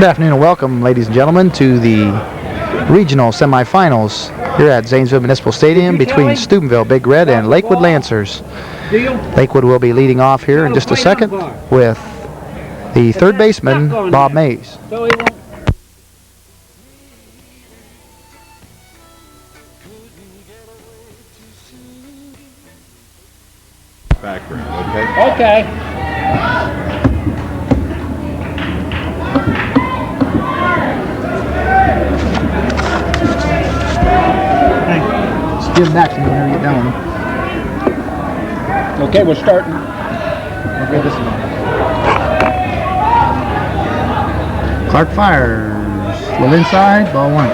afternoon and welcome, ladies and gentlemen, to the regional semifinals here at Zanesville Municipal Stadium between Steubenville Big Red and Lakewood Lancers. Lakewood will be leading off here in just a second with the third baseman, Bob Mays. Background, okay? Okay. Just give it back to me whenever you get done. Okay, we're starting. We'll get this one. Clark fires. A little inside, ball one.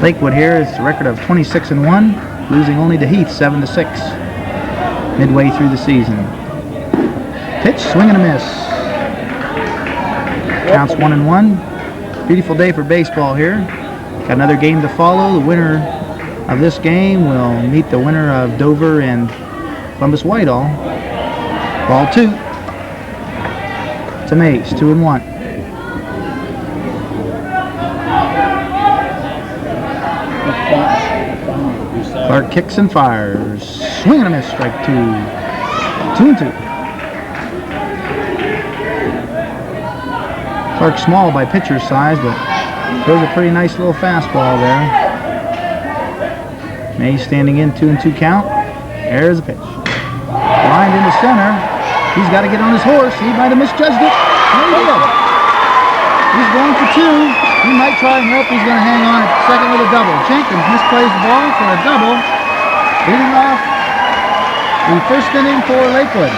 Lakewood here is a record of 26-1, losing only to Heath 7-6. Midway through the season. Pitch, swing and a miss. Counts 1-1. Beautiful day for baseball here. Got another game to follow. The winner of this game will meet the winner of Dover and Columbus Whitehall. Ball two. To Mays, 2-1. Clark kicks and fires. Swing and a miss, strike two. 2-2. Clark small by pitcher's size, but throws a pretty nice little fastball there. Mays standing in, 2-2 count. There's a pitch. Lined into center. He's got to get on his horse. He might have misjudged it. No, he did. He's going for two. He might try and hope he's going to hang on at second with a double. Jenkins misplays the ball for a double. Leading off the first inning for Lakewood.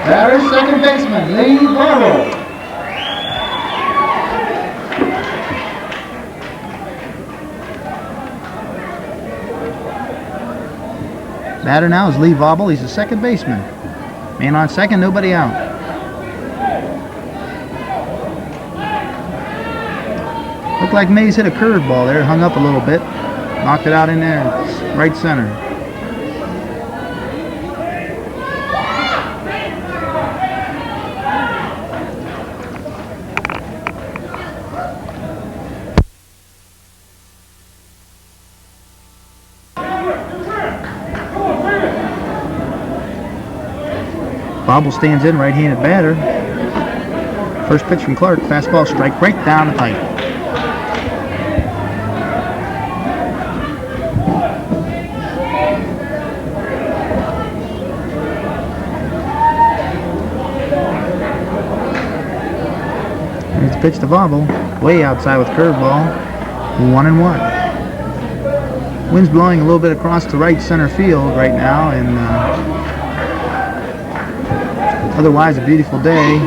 Batter, second baseman, Lee Barrow. Batter now is Lee Vobble. He's the second baseman. Man on second, nobody out. Looked like Mays hit a curveball there, hung up a little bit. Knocked it out in there, right center. Bobble stands in, right-handed batter. First pitch from Clark, fastball strike right down the pipe. Here's the pitch to Bobble, way outside with curveball, 1-1. Wind's blowing a little bit across the right center field right now, and otherwise a beautiful day.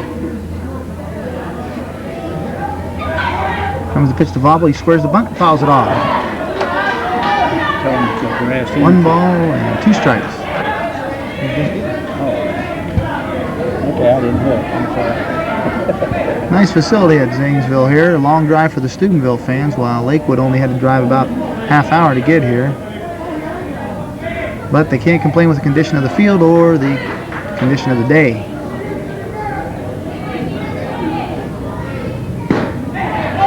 Comes the pitch to Vobble. He squares the bunt and fouls it off. 1 ball and 2 strikes. Okay, I didn't hit. I'm sorry. Nice facility at Zanesville here. A long drive for the Steubenville fans, while Lakewood only had to drive about half hour to get here. But they can't complain with the condition of the field or the condition of the day.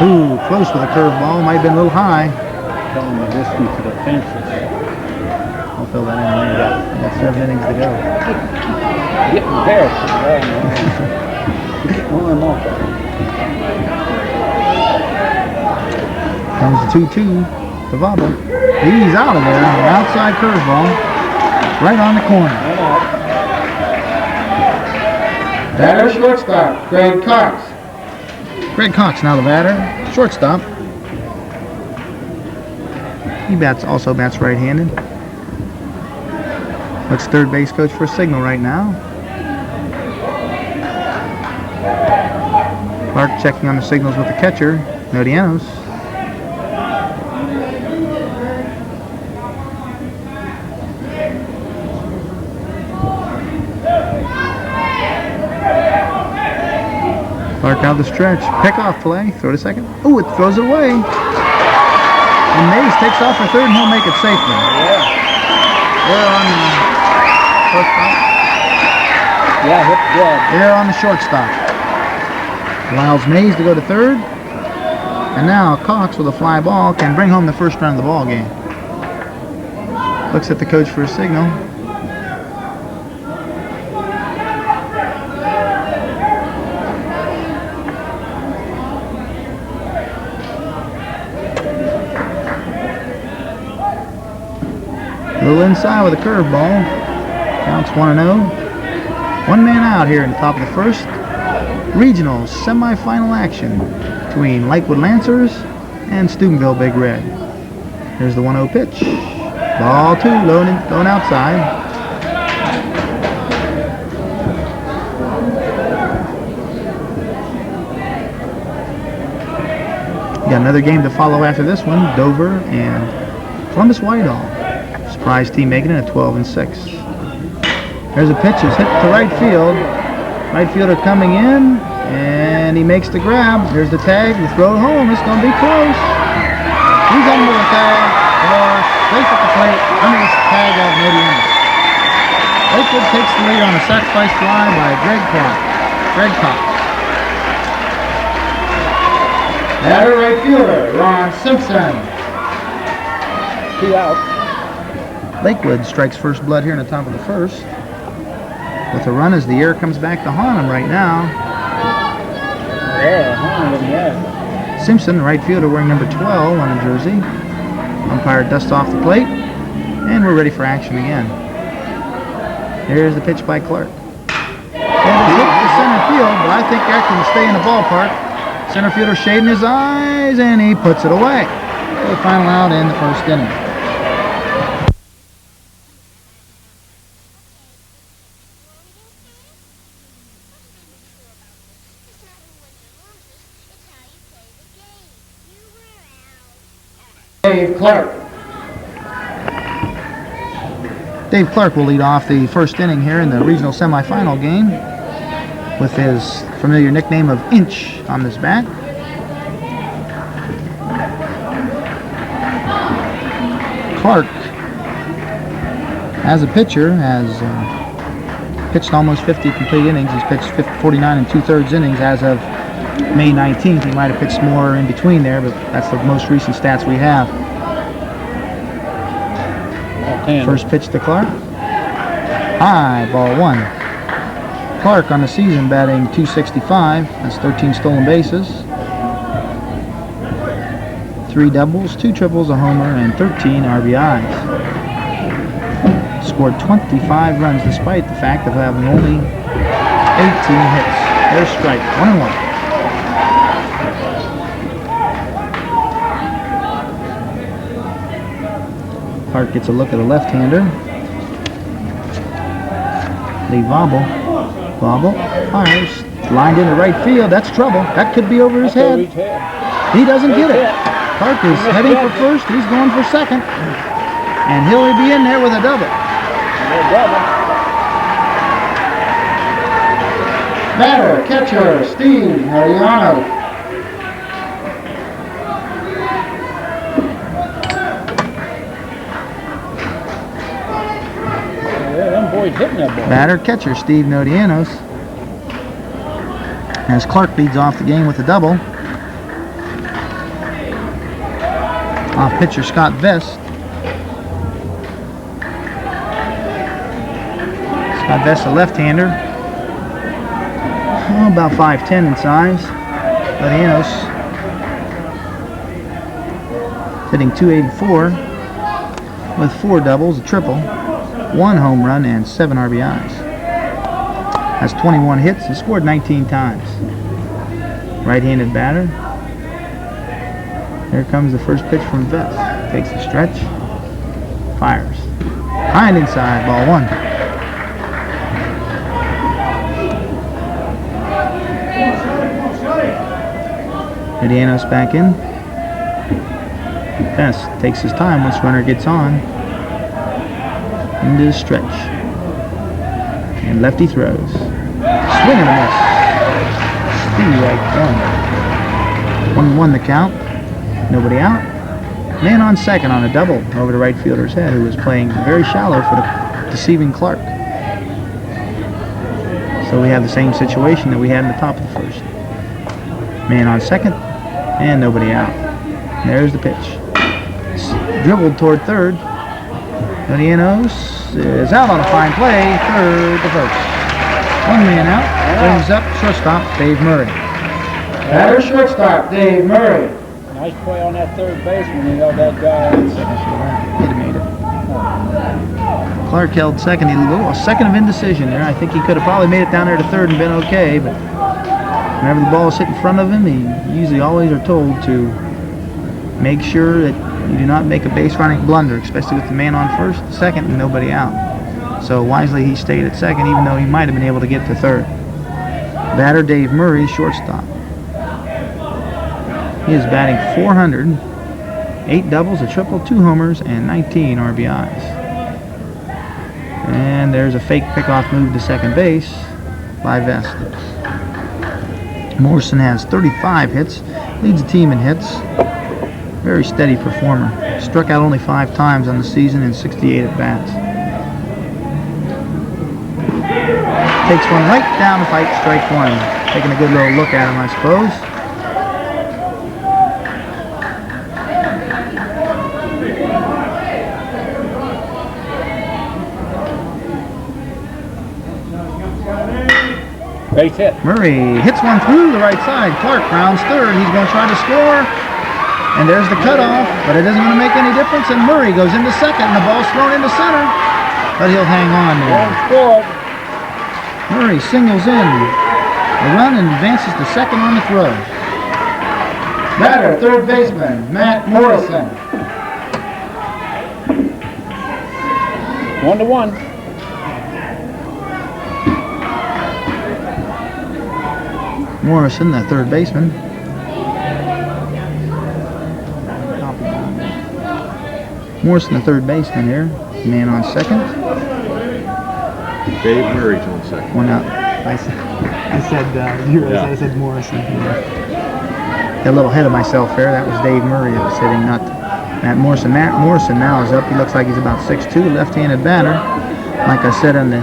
Ooh, close with a curveball. Might have been a little high. Telling the distance to the fences. I'll fill that in later. Got 7 innings to go. Getting embarrassed. Get more and more. Comes the 2-2 to Vobble. He's out of there. An outside curveball. Right on the corner. Batter, shortstop, Greg Cox. Greg Cox now the batter, shortstop. He also bats right-handed. Looks third base coach for a signal right now. Clark checking on the signals with the catcher, Nodianos. Clark out the stretch. Pick-off play. Throw to second. Ooh, it throws it away. And Mays takes off for third, and he'll make it safely. Yeah. We're on first out. Yeah, hit dead. Error on the shortstop. Allows Mays to go to third. And now Cox with a fly ball can bring home the first run of the ball game. Looks at the coach for a signal. A little inside with a curveball. Counts 1-0. One man out here in the top of the first. Regional semifinal action between Lakewood Lancers and Steubenville Big Red. Here's the 1-0 pitch. Ball 2, low and outside. Got another game to follow after this one. Dover and Columbus Whitehall. Surprise team making it at 12-6. There's a pitch. It's hit to right field. Right fielder coming in, and he makes the grab. There's the tag, the throw home. It's going to be close. He's under the tag, or safe at the plate, under the tag of Modiano. Lakewood takes the lead on a sacrifice fly by Greg Cox. Batter right fielder, Ron Simpson. 2 outs. Lakewood strikes first blood here in the top of the first. With a run as the air comes back to haunt him right now. Yeah, haunted him, yeah. Simpson, right fielder, wearing number 12 on a jersey. Umpire dusts off the plate, and we're ready for action again. Here's the pitch by Clark. And it's hit to center field, but I think that can stay in the ballpark. Center fielder shading his eyes, and he puts it away. So the final out in the first inning. Dave Clark will lead off the first inning here in the regional semifinal game with his familiar nickname of Inch on his bat. Clark, as a pitcher, has pitched almost 50 complete innings. He's pitched 49 2/3 innings as of May 19th. He might have pitched more in between there, but that's the most recent stats we have. First pitch to Clark. High, ball 1. Clark on the season batting .265. That's 13 stolen bases. 3 doubles, 2 triples, a homer, and 13 RBIs. Scored 25 runs despite the fact of having only 18 hits. There's strike, 1-1. Clark gets a look at a left-hander. Lee Vobble, fires, lined into right field. That's trouble. That could be over his head. He doesn't get it. Clark is heading for first. He's going for second. And he'll be in there with a double. Batter, catcher, Steve Mariano. Batter, catcher, Steve Nodianos. As Clark leads off the game with a double. Off pitcher, Scott Vest. Scott Vest, a left-hander. About 5'10" in size. Nodianos hitting .284 with 4 doubles, a triple. 1 home run and 7 RBIs. Has 21 hits and scored 19 times. Right-handed batter. Here comes the first pitch from Vest. Takes a stretch. Fires. High and inside, ball 1. Medianos back in. Vest takes his time once runner gets on. Into the stretch. And lefty throws. Swing and a miss. Stevie right 1-1 the count. Nobody out. Man on second on a double over the right fielder's head, who was playing very shallow for the deceiving Clark. So we have the same situation that we had in the top of the first. Man on second, and nobody out. There's the pitch. It's dribbled toward third. Donianos is out on a fine play, third to first. One man out, brings up shortstop Dave Murray. Batter shortstop Dave Murray. Nice play on that third baseman. You know that guy. He'd have made it. Clark held second. He a second of indecision there. I think he could have probably made it down there to third and been okay, but whenever the ball is hit in front of him, he usually always are told to make sure that you do not make a base running blunder, especially with the man on first, second, and nobody out. So wisely he stayed at second, even though he might have been able to get to third. Batter Dave Murray, shortstop. He is batting .400, 8 doubles, a triple, 2 homers, and 19 RBIs. And there's a fake pickoff move to second base by Vest. Morrison has 35 hits, leads the team in hits. Very steady performer. Struck out only 5 times on the season in 68 at-bats. Takes one right down the pipe, strike one. Taking a good little look at him, I suppose. Base hit. Murray hits one through the right side. Clark rounds third. He's going to try to score. And there's the cutoff, but it isn't going to make any difference. And Murray goes into second, and the ball's thrown into center. But he'll hang on there. Scored. Murray singles in a run and advances to second on the throw. Batter, third baseman, Matt Morrison. 1-1. Morrison, the third baseman. Morrison, the third baseman here. Man on second. Dave Murray's on second. One out. I said Morrison. Got a little ahead of myself there. That was Dave Murray that was hitting, not Matt Morrison. Matt Morrison now is up. He looks like he's about 6'2", left-handed batter. Like I said on the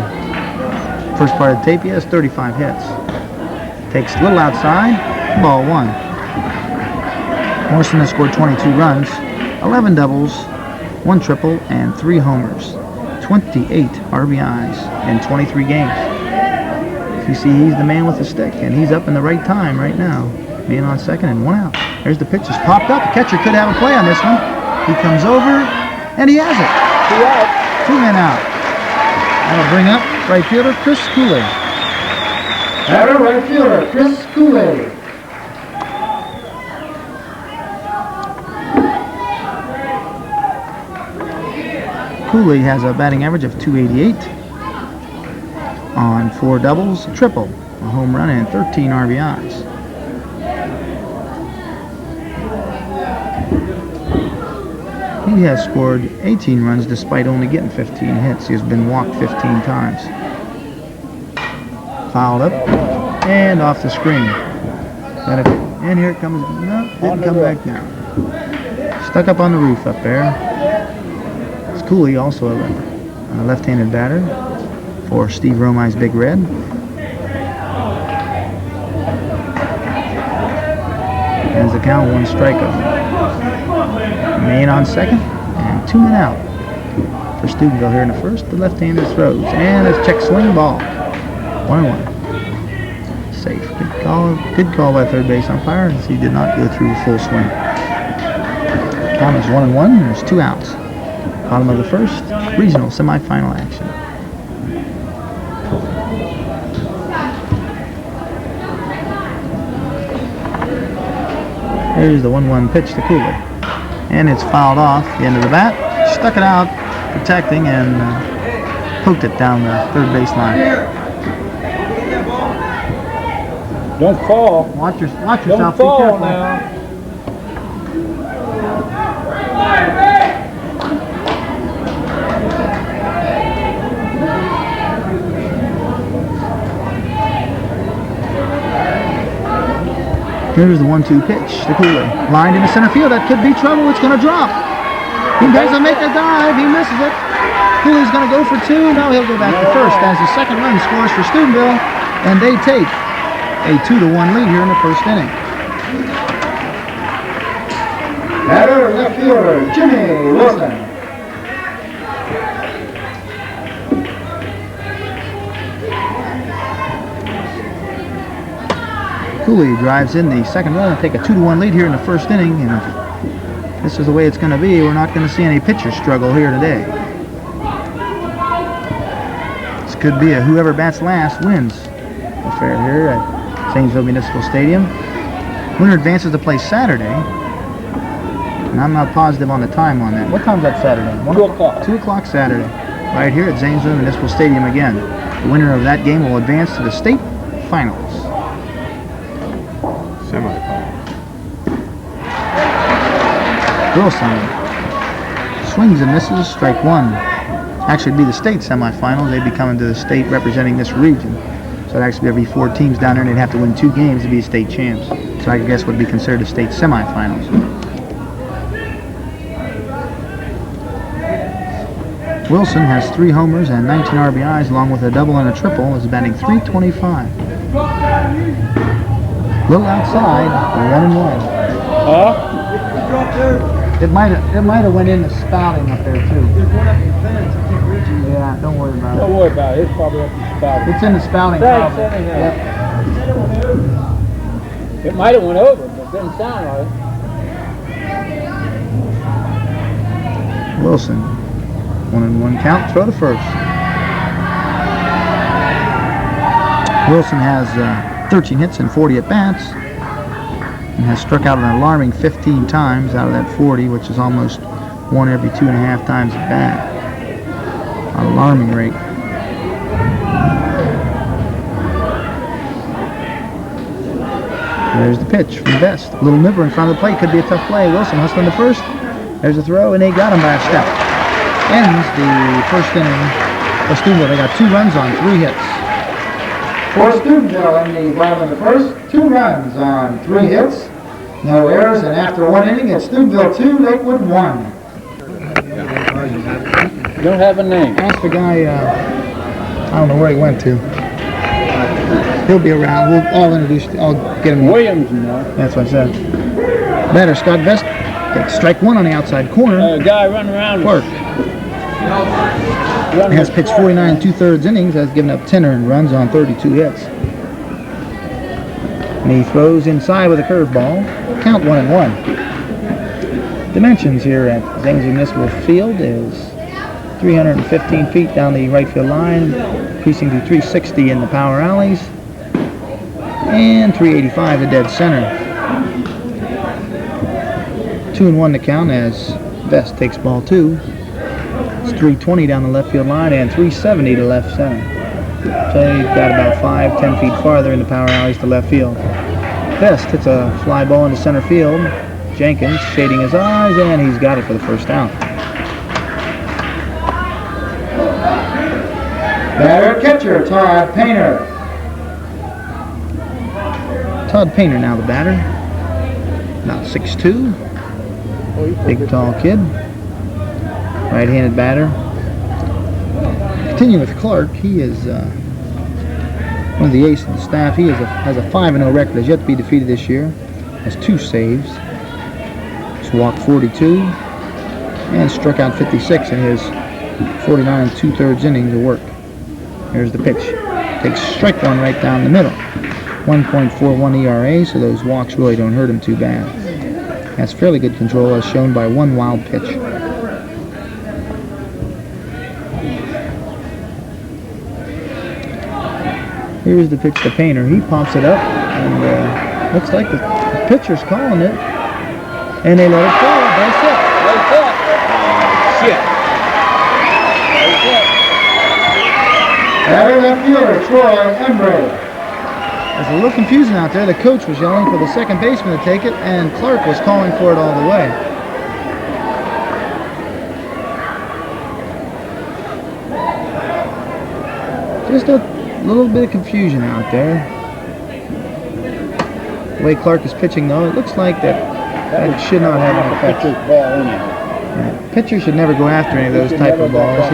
first part of the tape, he has 35 hits. Takes a little outside, ball one. Morrison has scored 22 runs, 11 doubles, 1 triple, and 3 homers. 28 RBIs in 23 games. You see, he's the man with the stick, and he's up in the right time right now. Man on second and 1 out. There's the pitch just popped up. The catcher could have a play on this one. He comes over, and he has it. 2 out. 2 men out. That'll bring up right fielder Chris Cooley. Batter right fielder Chris Cooley. Cooley has a batting average of .288 on 4 doubles, a triple, a home run, and 13 RBIs. He has scored 18 runs despite only getting 15 hits. He has been walked 15 times. Fouled up and off the screen. And here it comes. No, didn't come back down. Stuck up on the roof up there. Cooley, also a left-handed batter for Steve Romai's Big Red. As the count, 1 strikeout. Man on second, and 2 men out for Steubenville here in the first. The left-hander throws, and a check swing ball. 1-1. Safe. Good call by third base umpire, as he did not go through the full swing. Count is 1-1. There's 2 outs. Bottom of the first, regional semifinal action. Here's the 1-1 pitch to Cooley. And it's fouled off the end of the bat. Stuck it out, protecting, and hooked it down the third base line. Don't fall. Watch yourself. Don't Be fall careful. now. Here's the 1-2 pitch to Cooley. Lined into center field. That could be trouble. It's going to drop. He doesn't make a dive. He misses it. Cooley's going to go for 2. Now he'll go back to first as the second run scores for Steubenville. And they take a 2-1 lead here in the first inning. Batter, left fielder, Jimmy Wilson. Cooley drives in the second run and take a 2-1 lead here in the first inning. And if this is the way it's going to be, we're not going to see any pitcher struggle here today. This could be a whoever bats last wins affair here at Zanesville Municipal Stadium. Winner advances to play Saturday. And I'm not positive on the time on that. What time's that Saturday? 2 o'clock. 2 o'clock Saturday. Right here at Zanesville Municipal Stadium again. The winner of that game will advance to the state finals. Semifinals. Wilson swings and misses, strike one. Actually, it'd be the state semifinals. They'd be coming to the state representing this region. So it'd actually be every 4 teams down there, and they'd have to win 2 games to be state champs. So I guess would be considered a state semifinals. Wilson has 3 homers and 19 RBIs, along with a double and a triple. Is batting .325. Little outside, 1-1. Huh? It might have went in the spouting up there too. Yeah, don't worry about it. Don't worry about it. It's probably up the spout. It's in the spouting. Thanks, Probably. anyhow. It might have went over, but it didn't sound like it. Wilson, 1-1 count. Throw to first. Wilson has 13 hits and 40 at bats. And has struck out an alarming 15 times out of that 40, which is almost 1 every 2.5 times at bat. An alarming rate. There's the pitch from Best. A little nipper in front of the plate. Could be a tough play. Wilson hustling to first. There's a throw, and they got him by a step. Ends the first inning for Steubenville. They got 2 runs on 3 hits. For Steubenville in the bottom of the first, 2 runs on 3 hits, no errors, and after 1 inning, it's Steubenville 2, Lakewood 1. You don't have a name. Ask the guy, I don't know where he went to. He'll be around. I'll get him. Williams, you know. That's what I said. Batter, Scott Best, takes strike 1 on the outside corner. Guy running around. Clark has pitched 49 2/3 innings, has given up 10 earned runs on 32 hits. And he throws inside with a curveball. Count 1-1. Dimensions here at Zanesville Municipal Field is 315 feet down the right field line, increasing to 360 in the power alleys, and 385 at dead center. 2-1 to count as Best takes ball 2. It's 320 down the left field line and 370 to left center. So he's got about 5-10 feet farther in the power alleys to left field. Best hits a fly ball into center field. Jenkins shading his eyes, and he's got it for the first out. Batter catcher Todd Painter. Todd Painter now the batter. About 6'2". Big tall kid. Right-handed batter. Continuing with Clark, he is one of the aces of the staff. He has a 5-0 record, has yet to be defeated this year. Has 2 saves. He's walked 42 and struck out 56 in his 49 2/3 innings of work. Here's the pitch. Takes strike 1 right down the middle. 1.41 ERA, so those walks really don't hurt him too bad. Has fairly good control, as shown by 1 wild pitch. Here's the pitch to Painter. He pops it up, and looks like the pitcher's calling it. And they let it fall. That's it. That's it. Shit. Batter left fielder, Troy Embry. It's a little confusing out there. The coach was yelling for the second baseman to take it, and Clark was calling for it all the way. Just a little bit of confusion out there. The way Clark is pitching, though, it looks like that should not have an effect. Pitcher's ball anyhow. Pitcher should never go after any of those type of balls.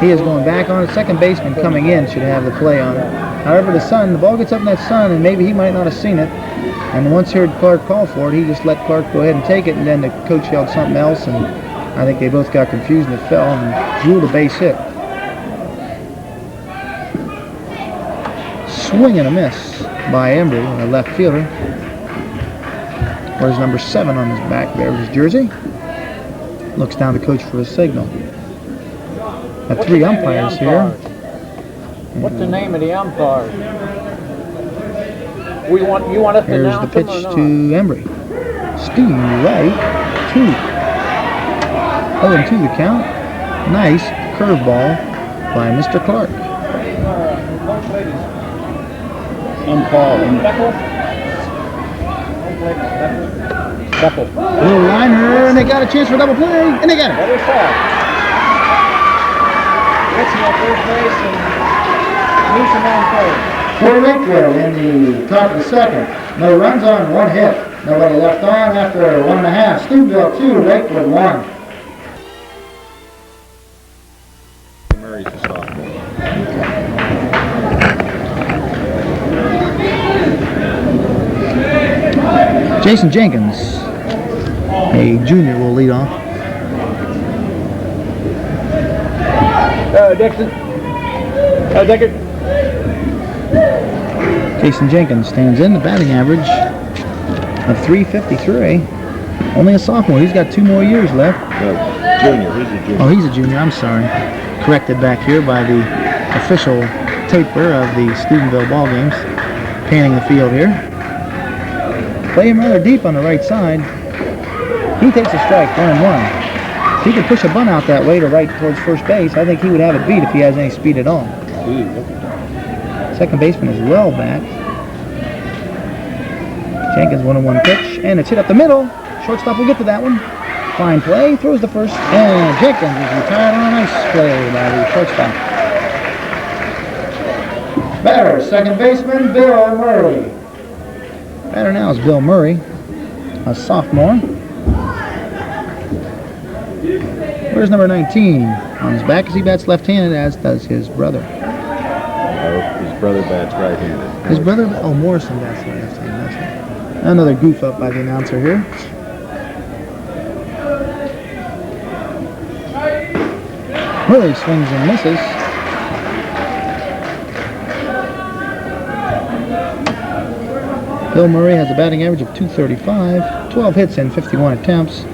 He is going back on it. Second baseman coming in should have the play on it. However, the ball gets up in that sun, and maybe he might not have seen it. And once he heard Clark call for it, he just let Clark go ahead and take it, and then the coach yelled something else, and I think they both got confused and it fell and ruled a base hit. Swing and a miss by Embry, a left fielder. Wears number 7 on his back there with his jersey. Looks down the coach for a signal. Got 3 umpires here. What's the name of the umpire? You want us to Here's announce the pitch them or to Embry. Steve right, 2. 0-2 the count. Nice curveball by Mr. Clark. Little liner, and they got a chance for double play, and they got it. For Lakewood in the top of the second. No runs on, 1 hit. Nobody left on after 1.5. Steubenville 2, Lakewood 1. Murray's a sophomore. Jason Jenkins, a junior, will lead off. Dixon. Deckard. Jason Jenkins stands in, the batting average of .353. Only a sophomore. He's got 2 more years left. No, junior. He's a junior. Oh, he's a junior. I'm sorry. Corrected back here by the official taper of the Steubenville ball games. Panning the field here. Play him rather deep on the right side. He takes a strike, 1-1. If he could push a bunt out that way to right towards first base, I think he would have it beat if he has any speed at all. Second baseman is well back. Jenkins 1-1 pitch, and it's hit up the middle. Shortstop will get to that one. Fine play, throws the first, and Jenkins is retired on a nice play by the shortstop. Batter, second baseman, Bill Murray. Batter now is Bill Murray, a sophomore. Where's number 19? On his back as he bats left-handed, as does his brother. His brother bats right-handed. His brother, Morrison bats left-handed. That's right. Another goof up by the announcer here. Murray swings and misses. Bill Murray has a batting average of .235, 12 hits in 51 attempts,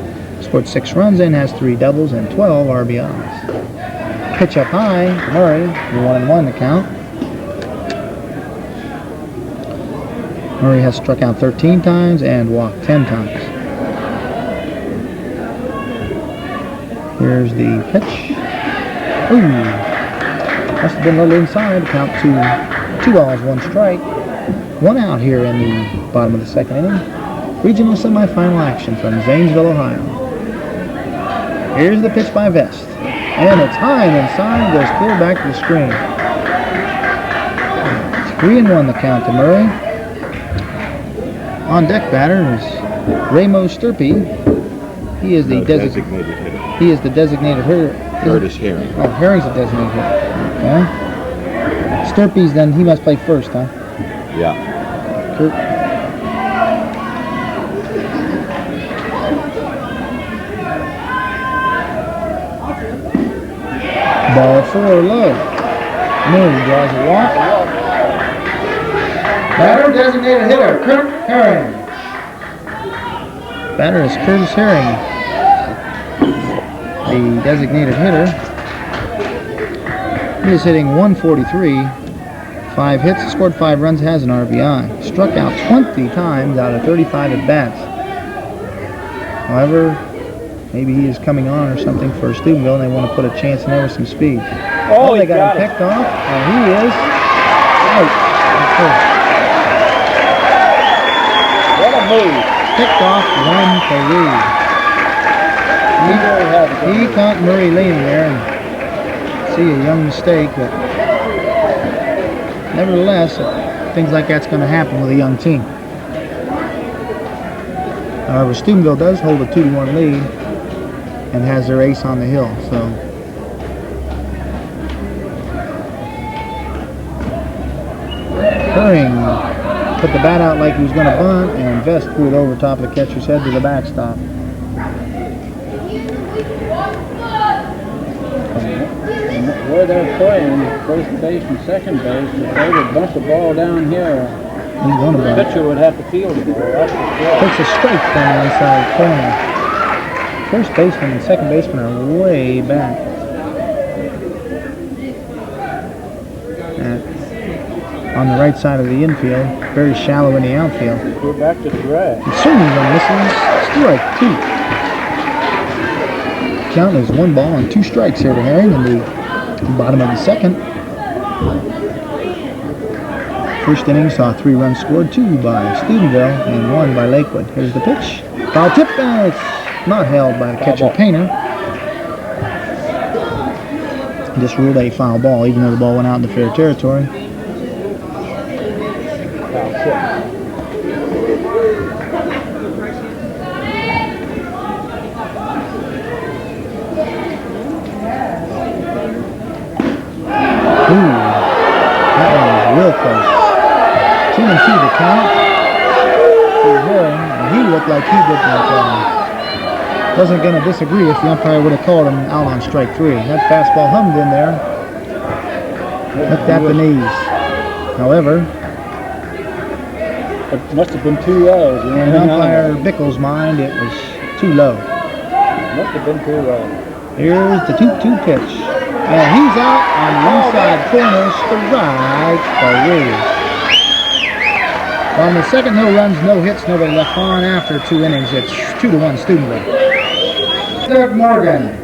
scored 6 runs and has 3 doubles and 12 RBIs. Pitch up high, Murray, 1-1 the count. Murray has struck out 13 times and walked 10 times. Here's the pitch. Ooh, must have been a little inside. Count to 2 balls, 1 strike. 1 out here in the bottom of the second inning. Regional semifinal action from Zanesville, Ohio. Here's the pitch by Vest. And it's high and inside, goes clear back to the screen. 3-1 the count to Murray. On deck batter is Ramo Sturpey. He is the designated hitter. He is the designated hitter. Curtis Herring. Oh, Herring's the designated hitter. Okay. Sturpey's then, he must play first, huh? Yeah. Ball 4 low. Murray draws a walk. Batter designated hitter, Kurt Herring. Batter is Curtis Herring, the designated hitter. He is hitting .143, 5 hits, scored 5 runs, has an RBI. Struck out 20 times out of 35 at-bats. However, maybe he is coming on or something for Steubenville and they want to put a chance in there with some speed. Oh, they got him picked off, and he is out. What a move. Picked off 1 for Reed. He caught Murray leaning there and see a young mistake, but nevertheless, things like that's going to happen with a young team. However, Steubenville does hold a 2-1 lead. and has their ace on the hill. So Herring put the bat out like he was going to bunt, and Vest threw it over top of the catcher's head to the backstop. Where they're playing, first base and second base, if they would bunt the ball down here, He's going to the bunt. pitcher would have to field the ball. That's for sure. Takes a strike from the inside corner. First baseman and second baseman are way back. On the right side of the infield, very shallow in the outfield. We're back to drag. Swinging on this one, strike 2. Count is 1 ball and 2 strikes here to Herring in the bottom of the second. First inning saw 3 runs scored, 2 by Steubenville and 1 by Lakewood. Here's the pitch. Foul tip, and it's not held by the catcher Painter. Just ruled a foul ball, even though the ball went out into fair territory. Foul tip. Ooh, that one was real close. 2-2 to count. And he looked like he wasn't going to disagree if the umpire would have called him out on strike 3. That fastball hummed in there. Looked at the knees. However, it must have been too low. in umpire Bickle's mind, it was too low. Must have been too low. Here's the 2-2 pitch. And he's out on the inside corner, strike 3. On the second, no runs, no hits, nobody left on. After 2 innings, it's 2-1 Steubenville. Doug Morgan.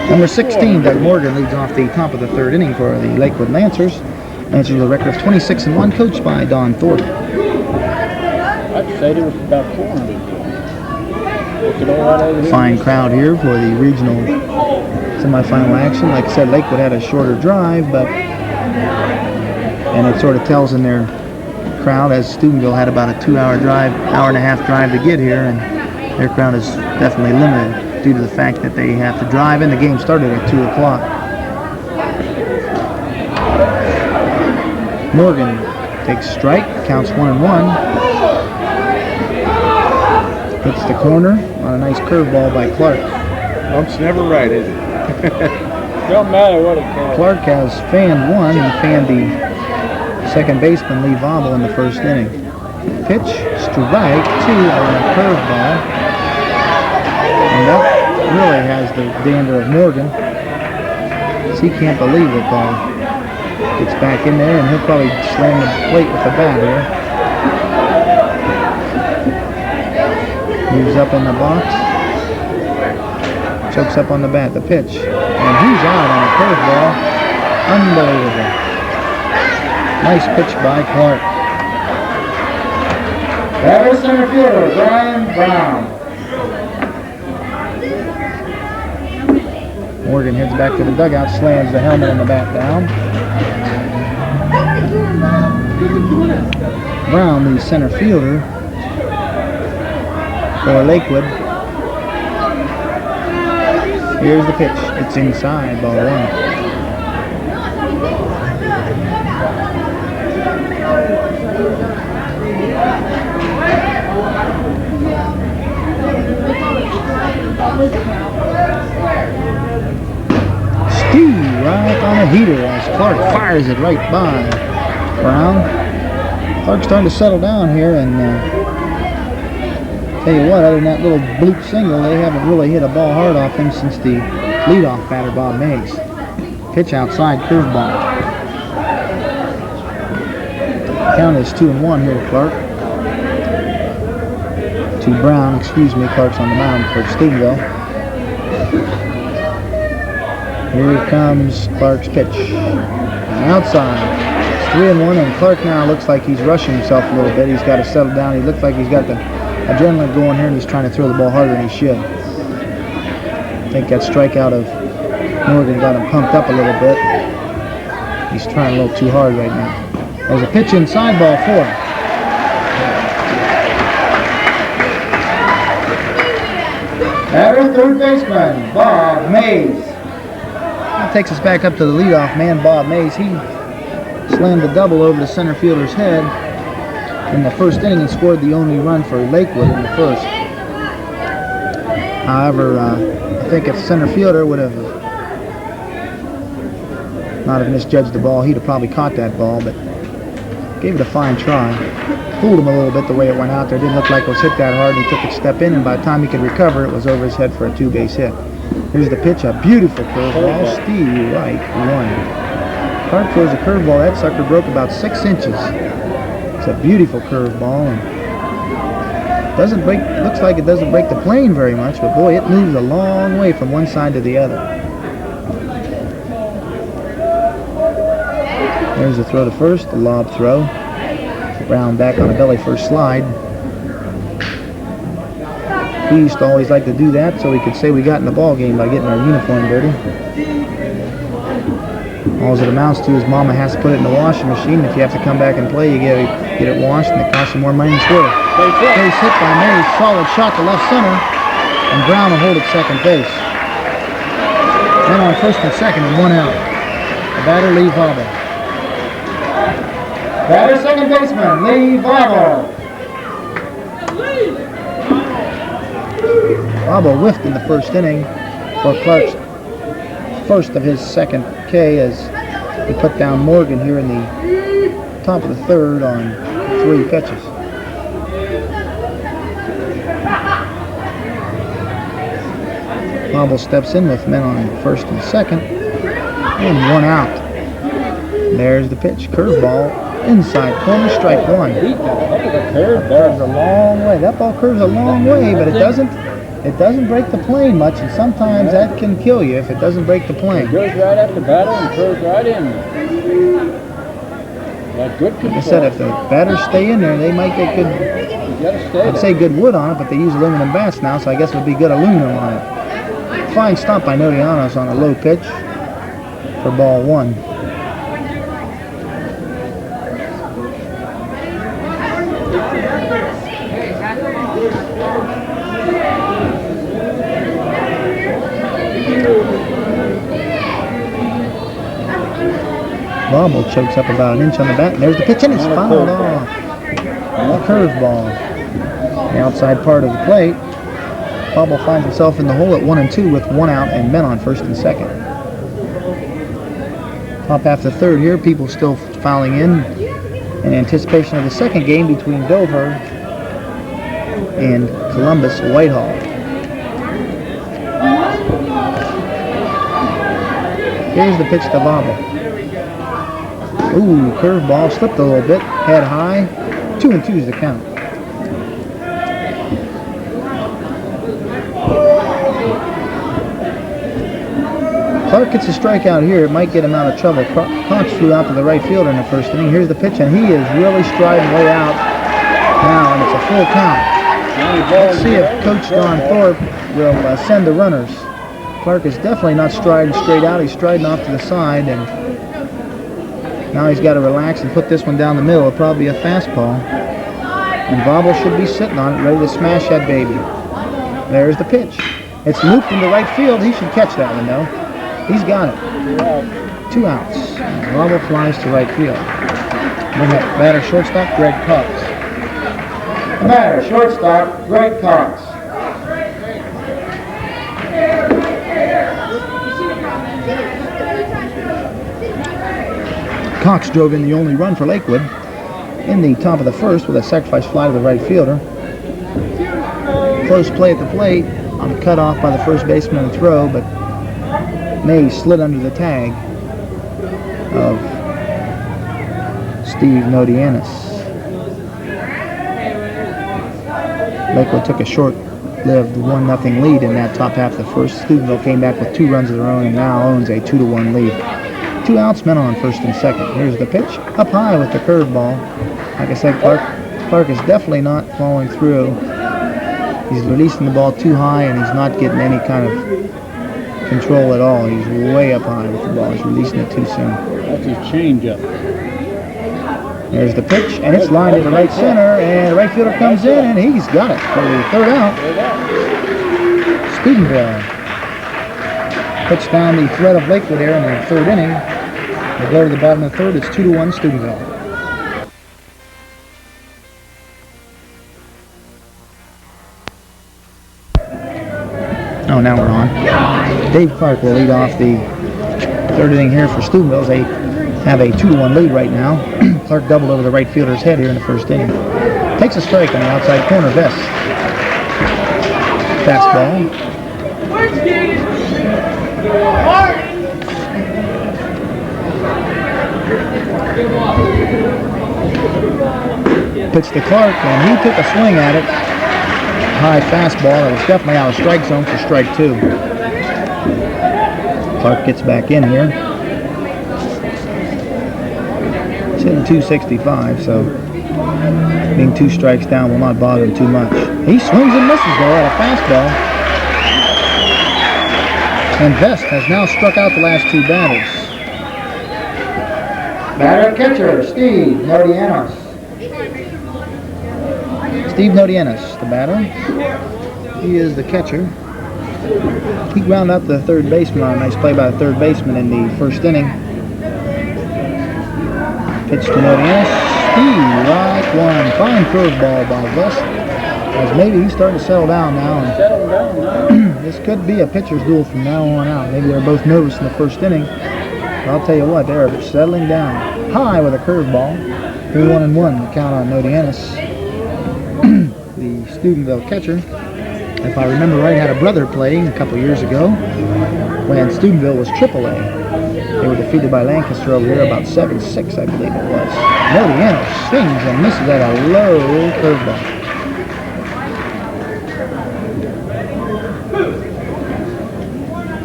Number 16, Doug Morgan leads off the top of the 3rd inning for the Lakewood Lancers. Lancers with a record of 26-1, coached by Don Thornton. I'd say there was about 400. Fine crowd here for the regional semifinal action. Like I said, Lakewood had a shorter drive, and it sort of tells in their crowd, as Steubenville had about a 2-hour drive, hour-and-a-half drive to get here, and their crowd is definitely limited due to the fact that they have to drive, and the game started at 2 o'clock. Morgan takes strike, counts 1-1. Hits the corner on a nice curveball by Clark. Bump's never right, is it? Don't matter what it calls. Clark has fanned 1. He fanned the second baseman Lee Vobble in the 1st inning. Pitch, strike 2 on a curveball. And that really has the dander of Morgan. He can't believe it, though. Gets back in there, and he'll probably slam the plate with the bat here. Moves up in the box. Chokes up on the bat, the pitch. And he's out on a curveball. Unbelievable. Nice pitch by Clark. That was center fielder, Brian Brown. Morgan heads back to the dugout, slams the helmet and the bat down. Brown, the center fielder for Lakewood. Here's the pitch. It's inside, ball 1. Steve right on a heater as Clark fires it right by Brown. Clark's starting to settle down here, and tell you what, other than that little bloop single, they haven't really hit a ball hard off him since the leadoff batter, Bob Meigs. Pitch outside, curveball. Count is 2-1 here to Clark. To Brown, excuse me, Clark's on the mound for Steubenville. Here comes Clark's pitch. Outside. It's 3-1, and Clark now looks like he's rushing himself a little bit. He's got to settle down. He looks like he's got the adrenaline going here, and he's trying to throw the ball harder than he should. I think that strikeout of Morgan got him pumped up a little bit. He's trying a little too hard right now. There's a pitch inside, ball 4. Batter, third baseman, Bob Mays. That takes us back up to the leadoff man, Bob Mays. He slammed a double over the center fielder's head in the first inning and scored the only run for Lakewood in the first. However, I think if the center fielder would have not have misjudged the ball, he'd have probably caught that ball, but gave it a fine try. Fooled him a little bit the way it went out there. Didn't look like it was hit that hard. He took a step in, and by the time he could recover, it was over his head for a two-base hit. Here's the pitch, a beautiful curveball. Steve Wright won. Clark throws a curveball. That sucker broke about 6 inches. It's a beautiful curveball, and doesn't break. Looks like it doesn't break the plane very much, but boy, it moves a long way from one side to the other. There's the throw to first, the lob throw. Brown back on a belly first slide. We used to always like to do that so we could say we got in the ball game by getting our uniform dirty. All it amounts to is Mama has to put it in the washing machine. If you have to come back and play, you get it washed, and it costs you more money than square. Base hit by Mays, solid shot to left center, and Brown will hold at second base. Then on first and second and 1 out. The batter, Lee Vaughn. Batter, second baseman, Lee Vaughn. Bobo whiffed in the first inning for Clark's first of his second K as he put down Morgan here in the top of the third on 3 pitches. Bobo steps in with men on first and second and 1 out. There's the pitch, curveball, inside corner, strike 1. That curves a long way. That ball curves a long way, but it doesn't break the plane much, and sometimes that can kill you if it doesn't break the plane. It goes right at the batter and curves right in. That's good control. Like I said, if the batters stay in there, they might get good, I'd say good wood on it, but they use aluminum bats now, so I guess it would be good aluminum on it. Fine stop by Nodianos on a low pitch for ball 1. Bobo chokes up about an inch on the bat, and there's the pitch, and it's fouled off. A curveball. The outside part of the plate. Bobo finds himself in the hole at 1 and 2 with 1 out and men on first and second. Top half of the third here, people still filing in anticipation of the second game between Dover and Columbus Whitehall. Here's the pitch to Bobo. Ooh, curveball, slipped a little bit, head high. 2 and 2 is the count. Clark gets a strikeout here. It might get him out of trouble. Cox flew out to the right fielder in the first inning. Here's the pitch, and he is really striding way out now, and it's a full count. Let's see if Coach Don Thorpe will send the runners. Clark is definitely not striding straight out. He's striding off to the side, and now he's got to relax and put this one down the middle. It'll probably be a fastball. And Bobo should be sitting on it, ready to smash that baby. There's the pitch. It's looped into right field. He should catch that one, though. He's got it. 2 outs. Bobo flies to right field. Batter shortstop, Greg Cox. The batter shortstop, Greg Cox. Cox drove in the only run for Lakewood in the top of the first with a sacrifice fly to the right fielder. Close play at the plate on a cutoff by the first baseman on the throw, but Mays slid under the tag of Steve Nodianis. Lakewood took a short-lived 1-0 lead in that top half of the first. Steubenville came back with 2 runs of their own and now owns a 2-1 lead. 2 outs, men on first and second. Here's the pitch, up high with the curveball. Like I said, Clark is definitely not following through. He's releasing the ball too high, and he's not getting any kind of control at all. He's way up high with the ball. He's releasing it too soon. That's his changeup. There's the pitch, and it's lined into right center, and the right fielder comes in, and he's got it for the 3rd out. Steubenville puts down the threat of Lakewood here in the third inning. They go to the bottom of the third. It's 2-1 Steubenville. Oh, now we're on. Dave Clark will lead off the third inning here for Steubenville. They have a 2-1 lead right now. Clark doubled over the right fielder's head here in the first inning. Takes a strike on the outside corner. Vest. Fastball. Pitch to Clark, and he took a swing at it. High fastball. It was definitely out of strike zone for strike 2. Clark gets back in here. He's hitting 265, so being 2 strikes down will not bother him too much. He swings and misses though at a fastball. And Vest has now struck out the last 2 batters. Batter catcher, Steve Nodianos. Steve Nodianos, the batter. He is the catcher. He ground up the third baseman on a nice play by the third baseman in the first inning. Pitch to Nodianos. Strike one. Fine curveball by Vest. As maybe he's starting to settle down now. And this could be a pitcher's duel from now on out. Maybe they're both nervous in the first inning. But I'll tell you what, they're settling down. High with a curveball. 3-1-1 the count on Nodianos. The Steubenville catcher, if I remember right, had a brother playing a couple years ago when Steubenville was AAA. They were defeated by Lancaster over here about 7-6, I believe it was. Nodianos swings and misses at a low curveball.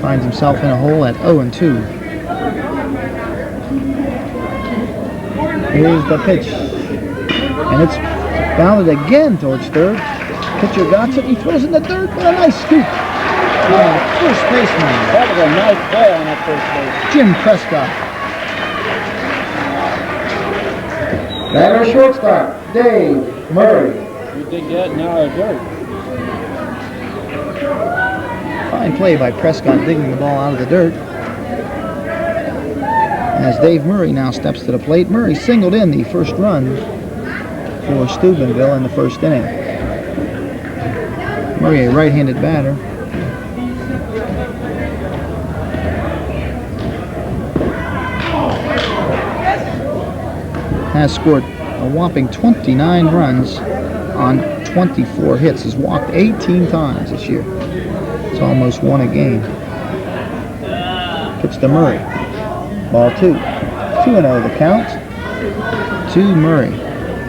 Finds himself in a hole at 0-2. Here's the pitch. And it's bounded again towards third. Pitcher got it. He throws in the third. What a nice scoop. First baseman. That was a nice play on that first base. Jim Prescott. Batter shortstop, Dave Murray. You did that now a dirt. Fine play by Prescott digging the ball out of the dirt. As Dave Murray now steps to the plate. Murray singled in the first run for Steubenville in the first inning. Murray, a right-handed batter. Has scored a whopping 29 runs on 24 hits. Has walked 18 times this year. It's almost won a game. Pitch to Murray. Ball 2. 2-0 the count. To Murray.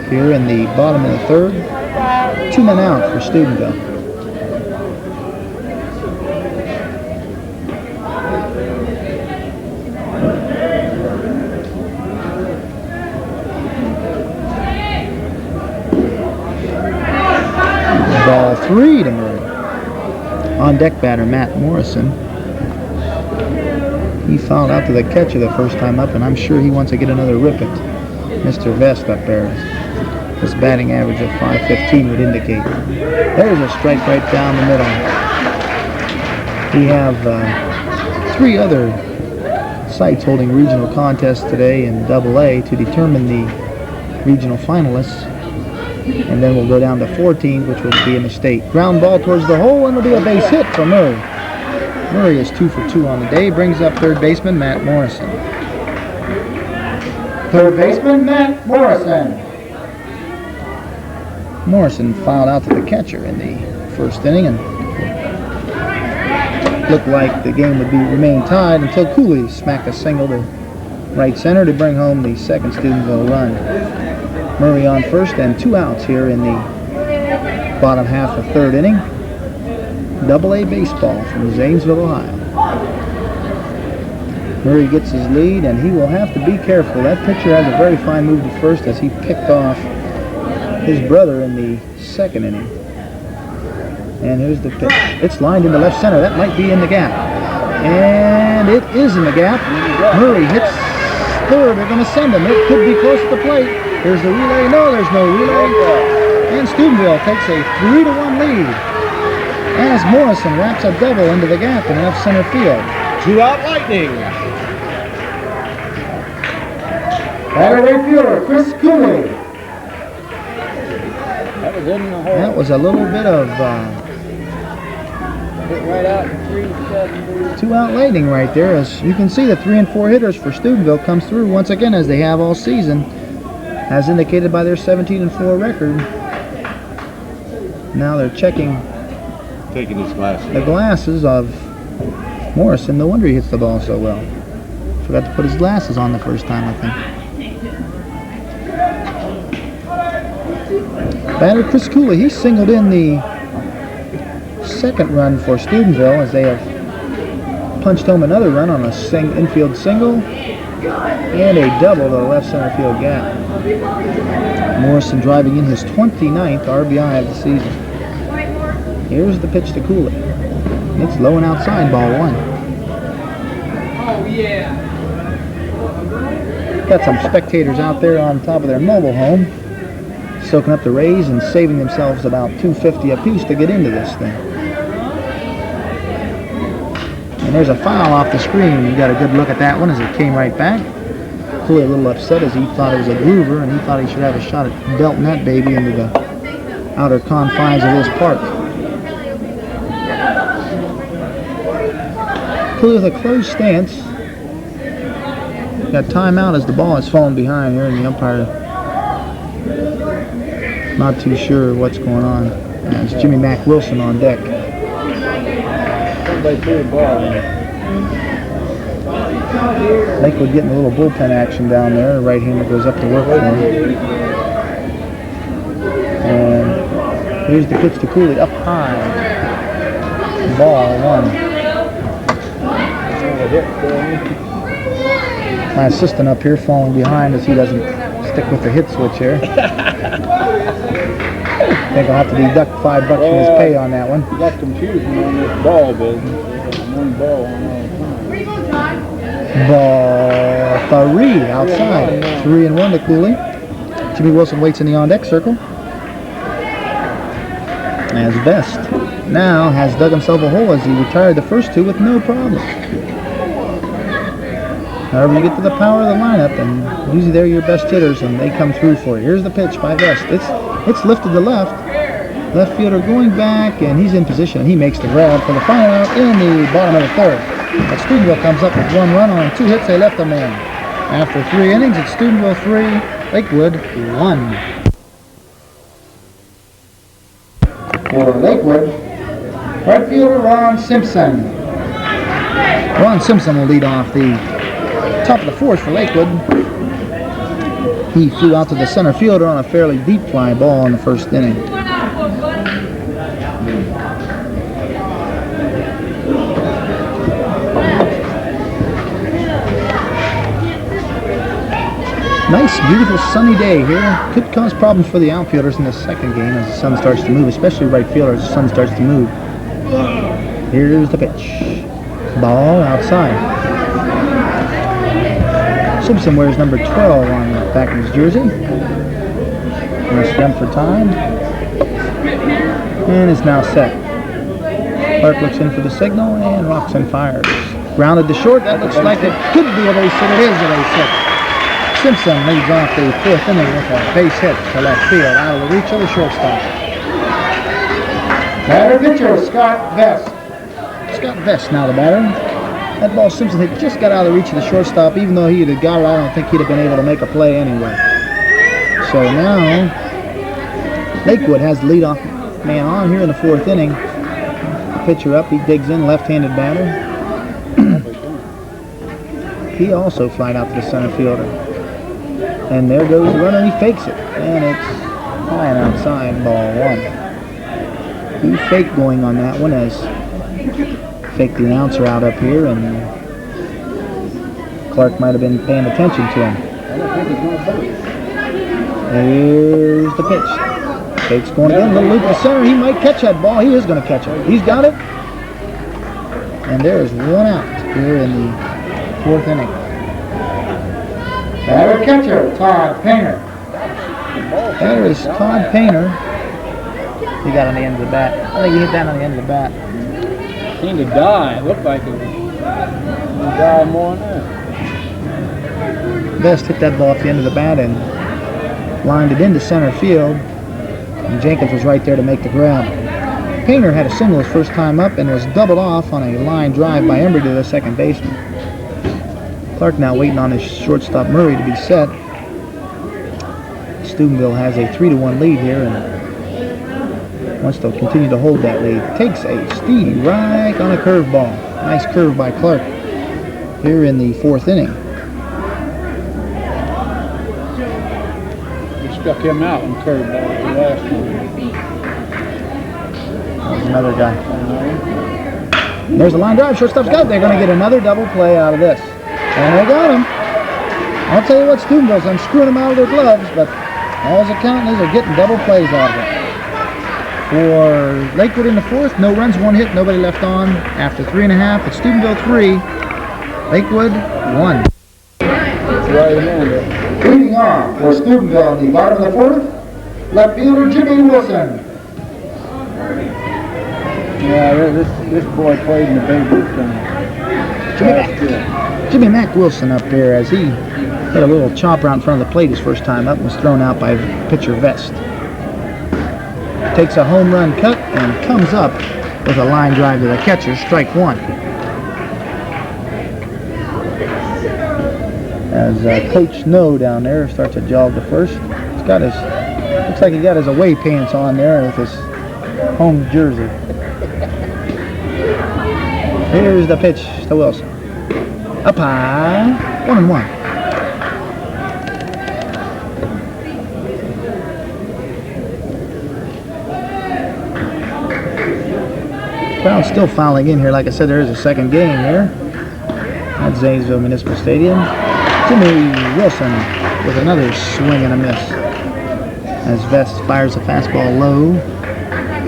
Here in the bottom of the third. 2 men out for Steubenville. Ball 3 to Murray. On deck batter Matt Morrison. He fouled out to the catcher the first time up, and I'm sure he wants to get another rip at Mr. Vest up there. His batting average of .515 would indicate. There's a strike right down the middle. We have 3 other sites holding regional contests today in AA to determine the regional finalists. And then we'll go down to 4 teams, which will be in the state. Ground ball towards the hole, and it'll be a base hit for Murray. Murray is 2 for 2 on the day. Brings up third baseman Matt Morrison. Third baseman Matt Morrison. Morrison fouled out to the catcher in the first inning, and looked like the game would remain tied until Cooley smacked a single to right center to bring home the second Steubenville run. Murray on first, and 2 outs here in the bottom half of third inning. AA baseball from Zanesville, Ohio. Murray gets his lead, and he will have to be careful. That pitcher has a very fine move to first as he picked off his brother in the second inning. And here's the pitch. It's lined into left center. That might be in the gap. And it is in the gap. Murray hits third. They're going to send him. It could be close to the plate. There's the relay. No, there's no relay. And Steubenville takes a 3-1 lead. as Morrison wraps a double into the gap in left center field. 2 out Lightning. Batter right fielder, Chris Cooley. That was in the hole. That was a little bit of Hit right out in 3-7. 2 out Lightning right there. As you can see, the 3 and 4 hitters for Steubenville comes through once again, as they have all season, as indicated by their 17 and 4 record. Now they're checking Taking his glasses. the glasses of Morrison. No wonder he hits the ball so well. Forgot to put his glasses on the first time, I think. Batter Chris Cooley, he singled in the second run for Steubenville, as they have punched home another run on a infield single and a double to the left center field gap. Morrison driving in his 29th RBI of the season. Here's the pitch to Cooley. It's low and outside, ball 1. Oh, yeah. Got some spectators out there on top of their mobile home, soaking up the rays and saving themselves about $2.50 a piece to get into this thing. And there's a foul off the screen. You got a good look at that one as it came right back. Cooley a little upset, as he thought it was a groover, and he thought he should have a shot at belting that baby into the outer confines of this park. Cooley with a closed stance. Got timeout as the ball has fallen behind here, and the umpire not too sure what's going on. It's Jimmy Mack Wilson on deck. Somebody threw the ball in. Lakewood getting a little bullpen action down there. The right-hander goes up to work for him. And here's the pitch to Cooley, up high. Ball 1. My assistant up here falling behind as he doesn't stick with the hit switch here. I think I'll have to deduct $5 from his pay on that one. You got confusion on this ball business. One ball on all the time. Ball 3 outside. 3-1 to Cooley. Jimmy Wilson waits in the on-deck circle. As Best now has dug himself a hole, as he retired the first 2 with no problem. However, you get to the power of the lineup, and usually they're your best hitters, and they come through for you. Here's the pitch by Best. It's lifted to left. Left fielder going back, and he's in position, and he makes the grab for the final out in the bottom of the 3rd. But Steubenville comes up with 1 run on 2 hits they left them in. After 3 innings, it's Steubenville 3, Lakewood 1. For Lakewood, right fielder Ron Simpson. Ron Simpson will lead off the top of the 4th for Lakewood. He flew out to the center fielder on a fairly deep fly ball in the 1st inning. Nice, beautiful sunny day here. Could cause problems for the outfielders in the 2nd game as the sun starts to move, especially right fielder as the sun starts to move. Here's the pitch. Ball outside. Simpson wears number 12 on the back of his jersey. Nice jump for time. And is now set. Clark looks in for the signal, and rocks and fires. Grounded to short. That looks like it could be a base hit. It is a base hit. Simpson leads off the 4th inning with a base hit to left field, out of the reach of the shortstop. Batter pitcher, Scott Vest. Scott Vest now the batter. That ball Simpson hit just got out of the reach of the shortstop. Even though he'd have got it, I don't think he'd have been able to make a play anyway. So now, Lakewood has the leadoff man on here in the 4th inning. Pitcher up, he digs in, left-handed batter. He also flied out to the center fielder. And there goes the runner, he fakes it. And it's high and outside, ball 1. He faked going on that one, as faked the announcer out up here, and Clark might have been paying attention to him. Here's the pitch. Fakes going again, little loop to center. He might catch that ball. He is going to catch it. He's got it. And there is 1 out here in the 4th inning. Batter catcher, Todd Painter. There is Todd Painter. He got on the end of the bat. I think he hit that on the end of the bat. Seemed to die. It looked like it was die more than that. Best hit that ball off the end of the bat and lined it into center field. And Jenkins was right there to make the grab. Painter had a single his first time up and was doubled off on a line drive by Embry to the second baseman. Clark now waiting on his shortstop Murray to be set. Steubenville has a 3-1 lead here and wants to continue to hold that lead. Takes a steady right on a curveball. Nice curve by Clark here in the 4th inning. We struck him out on curveball the last time. There's another guy. There's a line drive. Shortstop's got it. They're going to get another double play out of this. And they got him. I'll tell you what, Steubenville's unscrewing them out of their gloves, but all they're counting is they're getting double plays out of it. For Lakewood in the 4th, no runs, 1 hit, nobody left on. After 3.5, it's Steubenville 3, Lakewood 1. Leading off for Steubenville in the bottom of the 4th, left fielder Jimmy Wilson. Yeah, this boy played in the Babe Ruth game. Jimmy Mack Wilson up there as he hit a little chopper out in front of the plate his first time up and was thrown out by pitcher Vest. Takes a home run cut and comes up with a line drive to the catcher, strike 1. As Coach No down there starts to jog to first. He's got his, looks like he got his away pants on there with his home jersey. Here's the pitch to Wilson. Up high, 1-1. Crowd's still filing in here. Like I said, there is a second game here at Zanesville Municipal Stadium. Jimmy Wilson with another swing and a miss as Vest fires a fastball low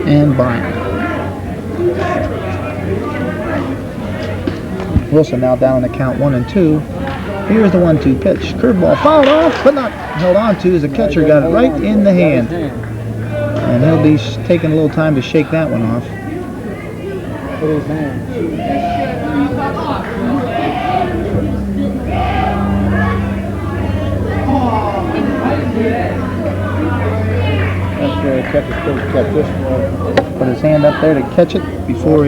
and by. Wilson now down on the count 1-2. Here's the 1-2 pitch. Curveball fouled off, but not held on to as the catcher got it right in the hand. And he'll be taking a little time to shake that one off. His hand. That's where the catcher still kept this one. Put his hand up there to catch it before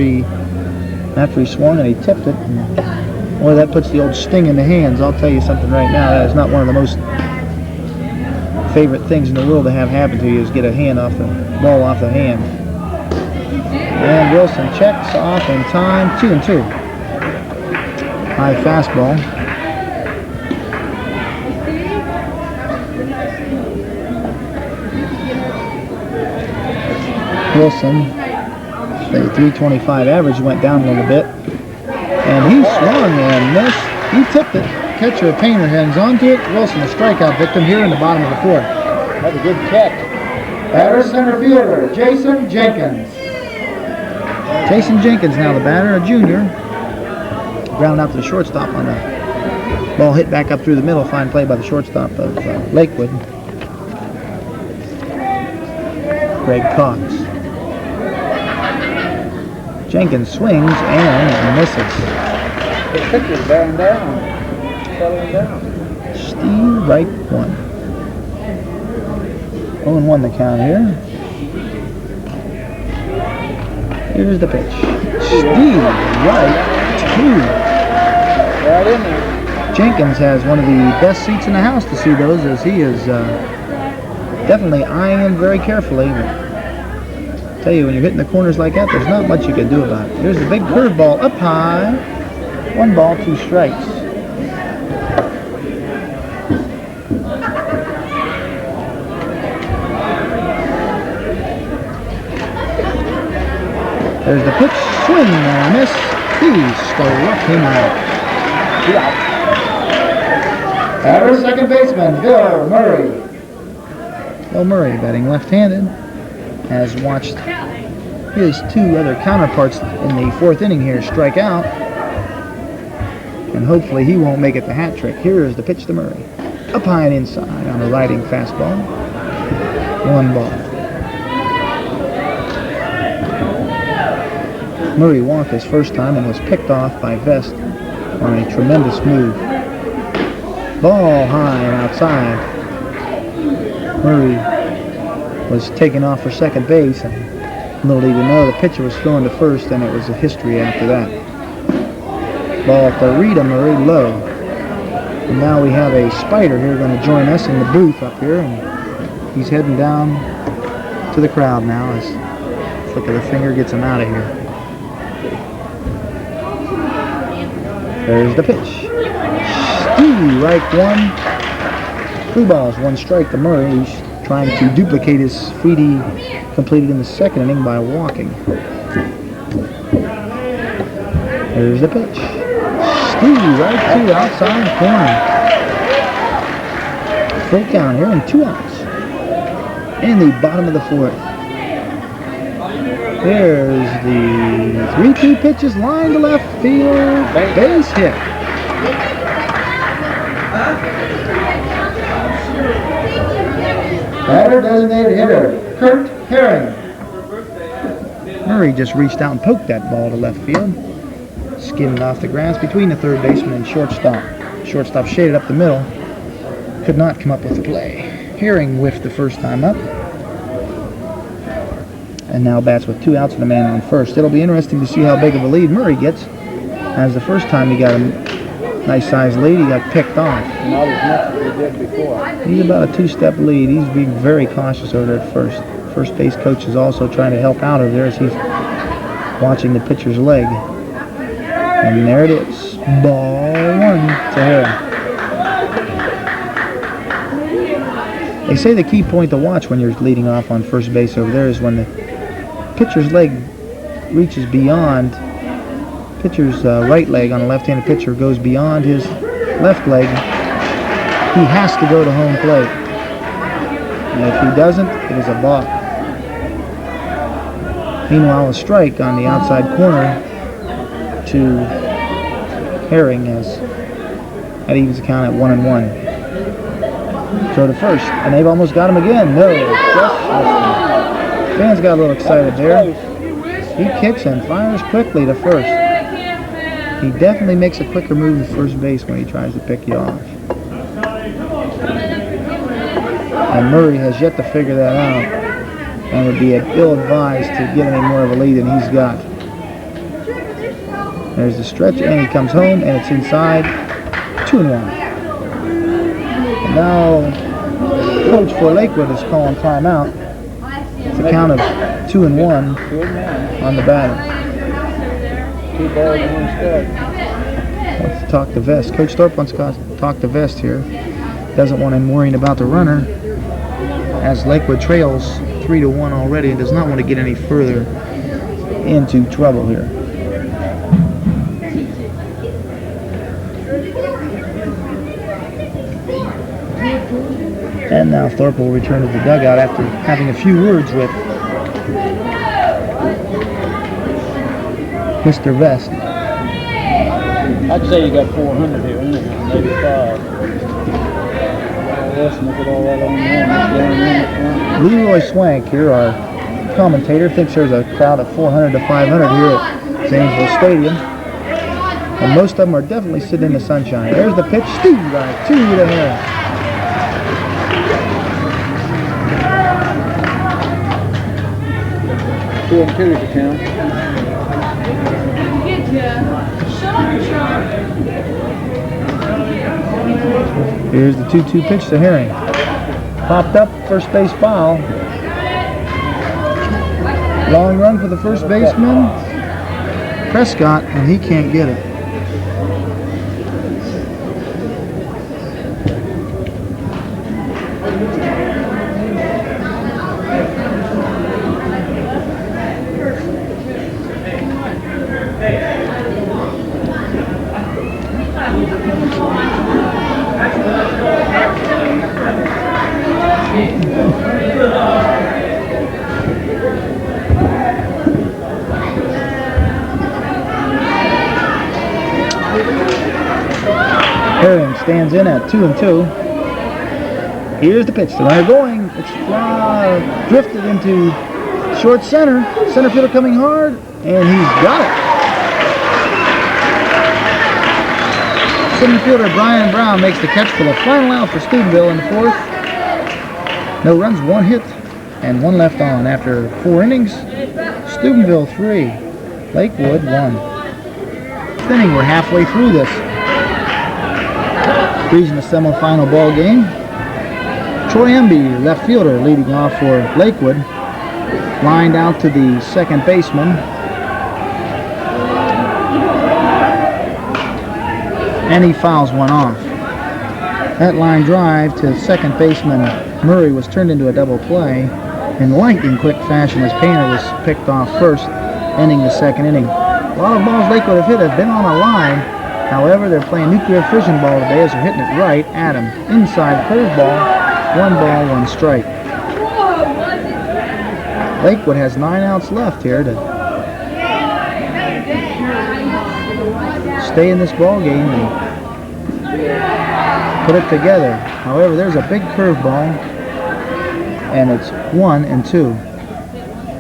after he swung and he tipped it. Boy, that puts the old sting in the hands. I'll tell you something right now. That is not one of the most favorite things in the world to have happen to you is get a hand off the ball off the hand. And Wilson checks off in time, 2-2. High fastball. Wilson, the 325 average went down a little bit. And he swung and missed. He tipped it. Catcher Painter hangs onto it. Wilson, a strikeout victim here in the bottom of the 4th. That's a good catch. Batter center fielder, Jason Jenkins. Jason Jenkins now the batter, a junior. Ground out to the shortstop on the ball hit back up through the middle. Fine play by the shortstop of Lakewood, Greg Cox. Jenkins swings and misses. The pitcher's bearing down. Settling down. Steve right 1. 0-1 the count here. Here's the pitch. Steve right 2. Right in there. Jenkins has one of the best seats in the house to see those, as he is definitely eyeing them very carefully. But I tell you, when you're hitting the corners like that, there's not much you can do about it. Here's the big curveball up high. 1 ball, 2 strikes. There's the pitch, swing and a miss. He struck him out. Batter, second baseman, Bill Murray. Bill Murray, batting left-handed, has watched his 2 other counterparts in the 4th inning here strike out. And hopefully he won't make it the hat trick. Here is the pitch to Murray. Up high and inside on a riding fastball. 1 ball. Murray walked his first time and was picked off by Vest on a tremendous move. Ball high and outside. Murray was taken off for second base, and little did he know the pitcher was throwing to first, and it was a history after that. Ball to Rita Murray low. And now we have a Spider here going to join us in the booth up here, and he's heading down to the crowd now as flick of the finger gets him out of here. There's the pitch. Right one. 3 balls, 1 strike to Murray. He's trying to duplicate his feat he completed in the second inning by walking. There's the pitch. Right to the outside corner. Full count here and 2 outs. In the bottom of the 4th. There's the 3-2 pitches, line to left field, base hit. Batter designated hitter, Kurt Herring. Murray just reached out and poked that ball to left field. Skimmed off the grass between the third baseman and shortstop. Shortstop shaded up the middle. Could not come up with the play. Herring whiffed the first time up. And now bats with 2 outs and a man on first. It'll be interesting to see how big of a lead Murray gets. As the first time he got a nice sized lead, he got picked off. Not as much as he did before. He's about a 2-step lead. He's being very cautious over there at first. First base coach is also trying to help out over there as he's watching the pitcher's leg. And there it is. Ball 1 to Herring. They say the key point to watch when you're leading off on first base over there is when the pitcher's leg reaches beyond, pitcher's right leg on a left-handed pitcher goes beyond his left leg. He has to go to home plate. And if he doesn't, it is a balk. Meanwhile, a strike on the outside corner to Herring as that evens the count at 1-1. Throw to first, and they've almost got him again. No, just fans got a little excited there. He kicks and fires quickly to first. He definitely makes a quicker move to first base when he tries to pick you off. And Murray has yet to figure that out and would be ill-advised to get any more of a lead than he's got. There's the stretch, and he comes home, and it's inside. 2-1. And now, coach for Lakewood is calling timeout. It's a count of 2-1 on the batter. 2 balls and 1 strike. Wants to talk to Vest. Coach Thorpe wants to talk to Vest here. Doesn't want him worrying about the runner, as Lakewood trails 3-1 already and does not want to get any further into trouble here. And now Thorpe will return to the dugout after having a few words with Mr. Vest. I'd say you got 400 here, maybe 5. Look at all that on there. Leroy Swank here, our commentator, thinks there's a crowd of 400 to 500 here at Zanesville Stadium. And most of them are definitely sitting in the sunshine. There's the pitch, Steve, right, 2 to Herring. Two and 2 to count. Here's the 2-2 pitch to Herring. Popped up, first base foul. Long run for the first baseman, Prescott, and he can't get it. Herring stands in at 2-2. Here's the pitch. The runner going. It's drifted into Short center. Center fielder coming hard, and he's got it. Center fielder Brian Brown makes the catch for the final out for Steubenville in the 4th. No runs, 1 hit, and 1 left on after 4 innings. Steubenville 3, Lakewood 1. Fifth inning, we're halfway through this regional semifinal ball game. Troy Emby, left fielder, leading off for Lakewood. Lined out to the second baseman. And he fouls one off. That line drive to second baseman Murray was turned into a double play in lightning quick fashion as Painter was picked off first, ending the second inning. A lot of balls Lakewood have hit have been on a line. However, they're playing nuclear fission ball today as they're hitting it right at him. Inside curveball, 1 ball, 1 strike. Lakewood has 9 outs left here to stay in this ball game and put it together. However, there's a big curveball, and it's 1-2.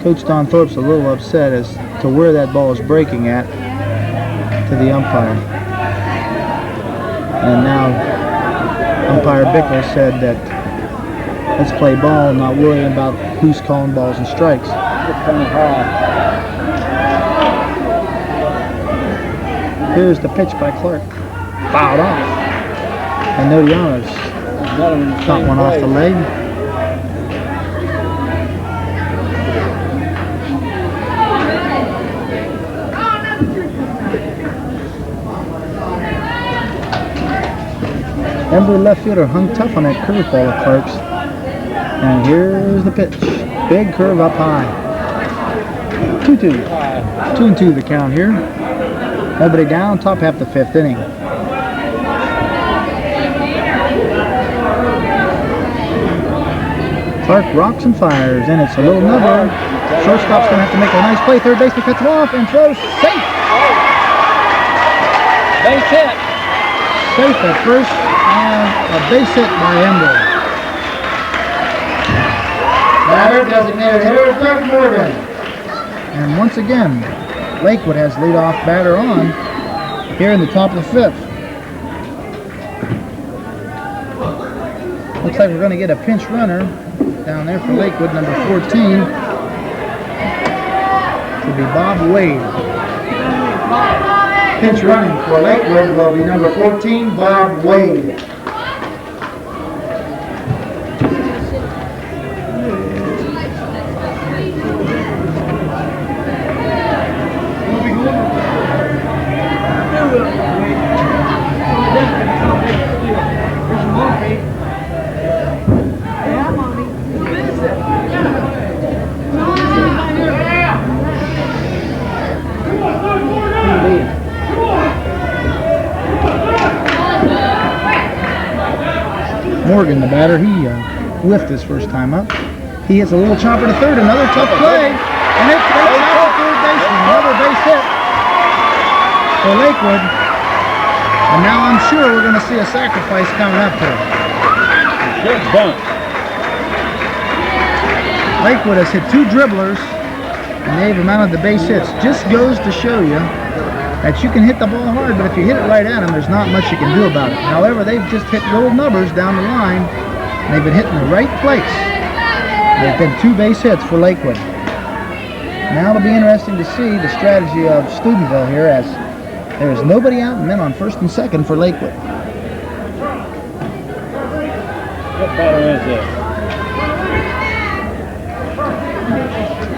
Coach Don Thorpe's a little upset as to where that ball is breaking at to the umpire. And now umpire Bickle said that let's play ball, not worrying about who's calling balls and strikes. Here's the pitch by Clark. Fouled off. And Nodiano's caught one off the leg. Ember left fielder hung tough on that curveball of Clark's. And here's the pitch. Big curve up high. 2-2. 2-2 the count here. Nobody down, top half the 5th inning. Clark rocks and fires, and it's a little nubber. Shortstop's going to have to make a nice play. Third baseman cuts him off and throws safe. Base hit. Safe at first, and a base hit by Ember. Batter designated hitter Doug Morgan. And once again, Lakewood has leadoff batter on here in the top of the 5th. Looks like we're going to get a pinch runner down there for Lakewood, number 14. It'll be Bob Wade. Pinch running for Lakewood will be number 14, Bob Wade. Morgan, the batter, he whiffed his first time up. He hits a little chopper to third, another tough play, and it's breaks out to third base, another base hit for Lakewood. And now I'm sure we're going to see a sacrifice coming up here. Good bunt. Lakewood has hit 2 dribblers, and they've amounted to base hits. Just goes to show you that you can hit the ball hard, but if you hit it right at them, there's not much you can do about it. However, they've just hit little numbers down the line, and they've been hitting the right place. There's been 2 base hits for Lakewood. Now it'll be interesting to see the strategy of Steubenville here, as there is nobody out and men on first and second for Lakewood. What batter is this?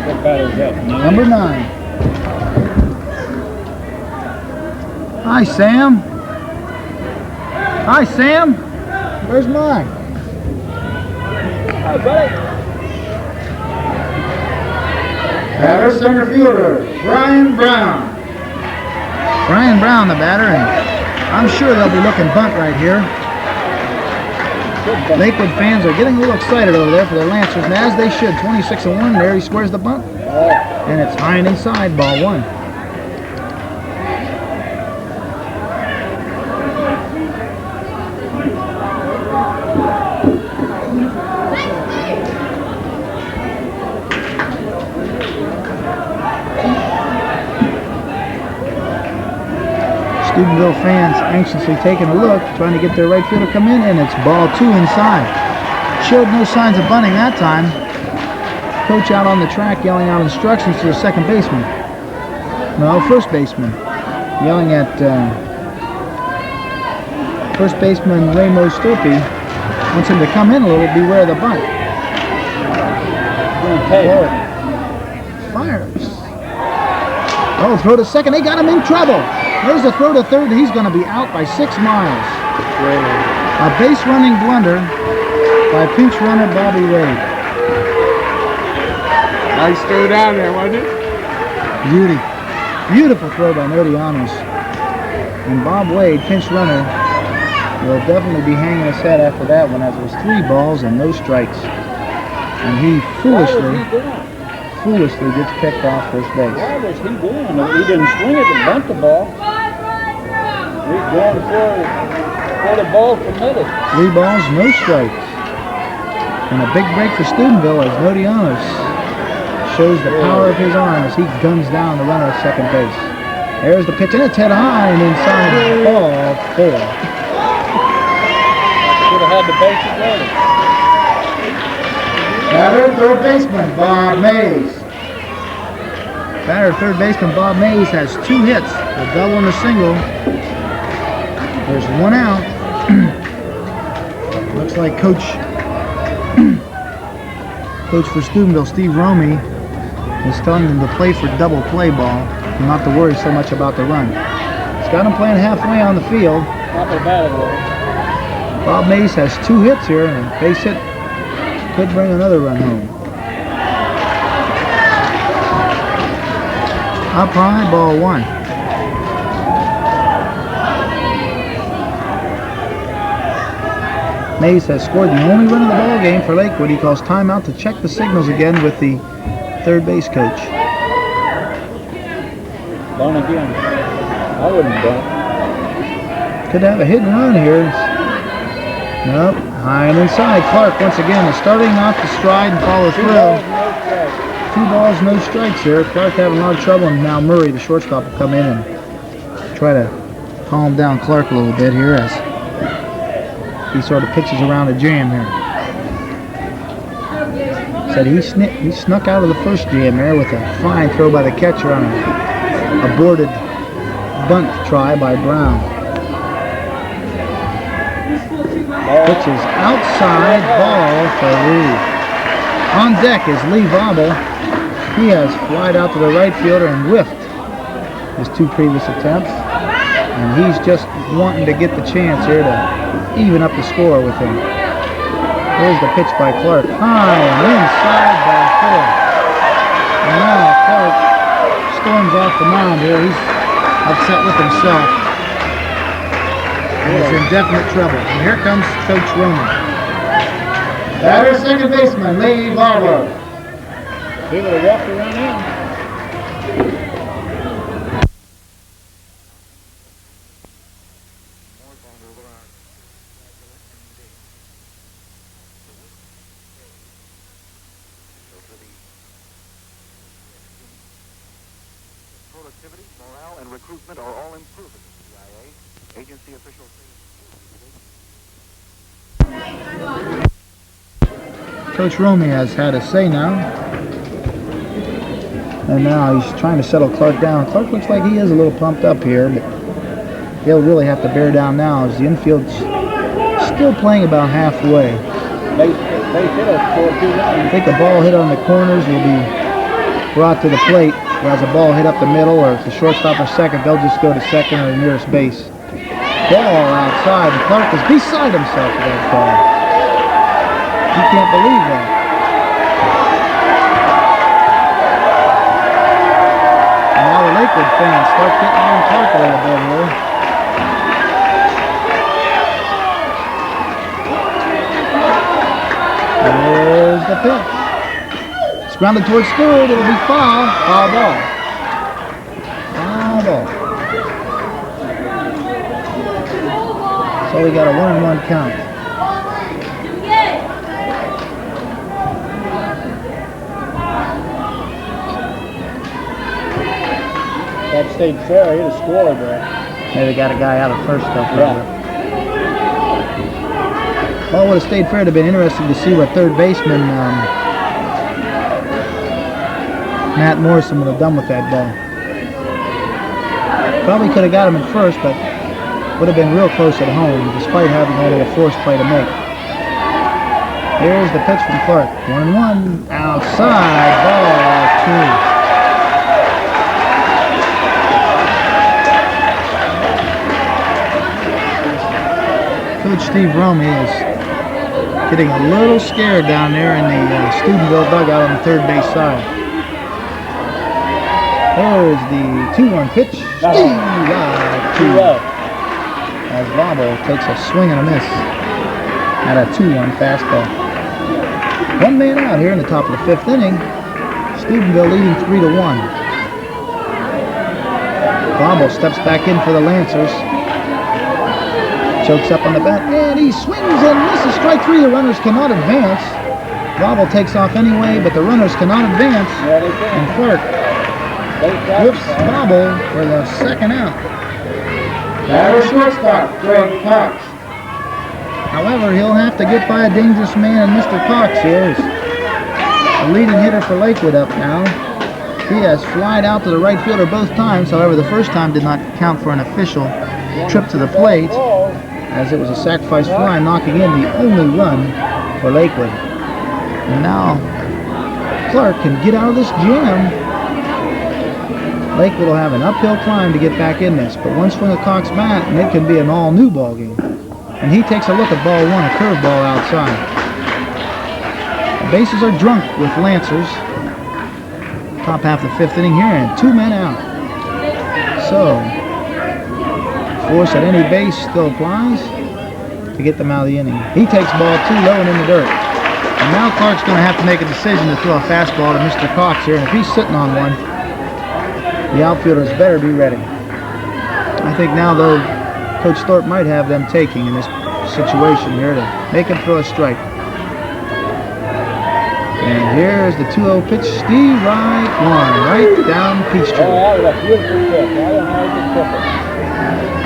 What batter is that? Number 9. Hi, Sam. Hi, Sam. Where's mine? Hi, buddy. Batter, center fielder, Brian Brown. Brian Brown, the batter, and I'm sure they'll be looking bunt right here. Lakewood fans are getting a little excited over there for the Lancers, and as they should. 26-1, there he squares the bunt. And it's high and inside, ball 1. Steubenville fans anxiously taking a look, trying to get their right fielder to come in, and it's ball 2 inside. Showed no signs of bunting that time. Coach out on the track yelling out instructions to the second baseman. No, first baseman. Yelling at first baseman Ramo Sturpey. Wants him to come in a little, beware the bunt. Fires. Oh, throw to second. They got him in trouble. There's a throw to third. He's going to be out by 6 miles. A base running blunder by pinch runner Bobby Wade. Nice throw down there, wasn't it? Beauty. Beautiful throw by Nodianos. And Bob Wade, pinch runner, will definitely be hanging his head after that one, as it was 3 balls and no strikes. And he foolishly gets picked off first base. What was he doing? He didn't swing it and bunt the ball. He's going for the ball committed. 3 balls, no strikes. And a big break for Steubenville as Nodianos shows the power of his arm as he guns down the runner at second base. There's the pitch, and it's hit high and inside, ball 4. Should have had the bases ready. Batter, third baseman, Bob Mays. Batter, third baseman, Bob Mays has 2 hits, a double and a single. There's 1 out. Looks like Coach for Steubenville, Steve Romey, is telling them to play for double play ball and not to worry so much about the run. He's got him playing halfway on the field. Bob Mays has 2 hits here, and a base hit could bring another run home. Up high, ball 1. Mays has scored the only run of the ball game for Lakewood. He calls timeout to check the signals again with the third base coach. Bunt again. I wouldn't bunt. Could have a hit and run here. Nope. High and inside. Clark once again is starting off the stride and follow through. 2 balls, no strikes here. Clark having a lot of trouble, and now Murray, the shortstop, will come in and try to calm down Clark a little bit here as he sort of pitches around a jam here. Said he snuck out of the first jam there with a fine throw by the catcher on a aborted bunt try by Brown. Pitch is outside, ball for Lee. On deck is Lee Vobble. He has flied out to the right fielder and whiffed his 2 previous attempts. And he's just wanting to get the chance here to even up the score with him. Here's the pitch by Clark. High and inside by 4. And now Clark storms off the mound here. He's upset with himself. He's in definite trouble. And here comes Coach Roman. Batter, second baseman, Lee Barber. He would have walked around him. Productivity, morale, and recruitment are all improving at CIA. Agency officials say. Coach Romey has had a say now. And now he's trying to settle Clark down. Clark looks like he is a little pumped up here, but he'll really have to bear down now as the infield's still playing about halfway. I think a ball hit on the corners will be brought to the plate. Whereas a ball hit up the middle, or if the shortstop or second, they'll just go to second or the nearest base. Ball outside, and Clark is beside himself with that ball. He can't believe that. And now the Lakewood fans start getting on Clark a little bit here. There's the pitch. It's grounded towards third. It'll be foul. Foul ball. Foul ball. So we got a 1-1 count. That stayed fair. He'd have scored there. Maybe they got a guy out at first though. Yeah. Ball would have stayed fair. It'd have been interesting to see what third baseman Matt Morrison would have done with that ball. Probably could have got him at first, but would have been real close at home, despite having only a forced play to make. Here's the pitch from Clark. 1-1. Outside. Ball 2. Coach Steve Romey is getting a little scared down there in the Steubenville dugout on the third base side. There's the 2-1 pitch. Steve out 2-0. As Vabo takes a swing and a miss at a 2-1 fastball. One man out here in the top of the 5th inning. Steubenville leading 3-1. Vabo steps back in for the Lancers. Chokes up on the bat, and he swings and misses. Strike 3. The runners cannot advance. Vabo takes off anyway, but the runners cannot advance. Yeah, they can. And Clark whips Vabo for the second out. Batter shortstop, Greg Cox. However, he'll have to get by a dangerous man, and Mr. Cox here is the leading hitter for Lakewood up now. He has flied out to the right fielder both times. However, the first time did not count for an official trip to the plate, as it was a sacrifice fly knocking in the only run for Lakewood. And now Clark can get out of this jam. Lakewood will have an uphill climb to get back in this, but one swing of Cox's bat and it can be an all-new ball game. And he takes a look at ball 1, a curveball outside. The bases are drunk with Lancers. Top half of the 5th inning here, and 2 men out. So force at any base still applies to get them out of the inning. He takes ball 2 low and in the dirt. And now Clark's going to have to make a decision to throw a fastball to Mr. Cox here. And if he's sitting on one, the outfielders better be ready. I think now, though, Coach Thorpe might have them taking in this situation here to make him throw a strike. And here's the 2-0 pitch. Steve right down Peachtree. Oh, that was a beautiful pitch. I don't know how he could flip it.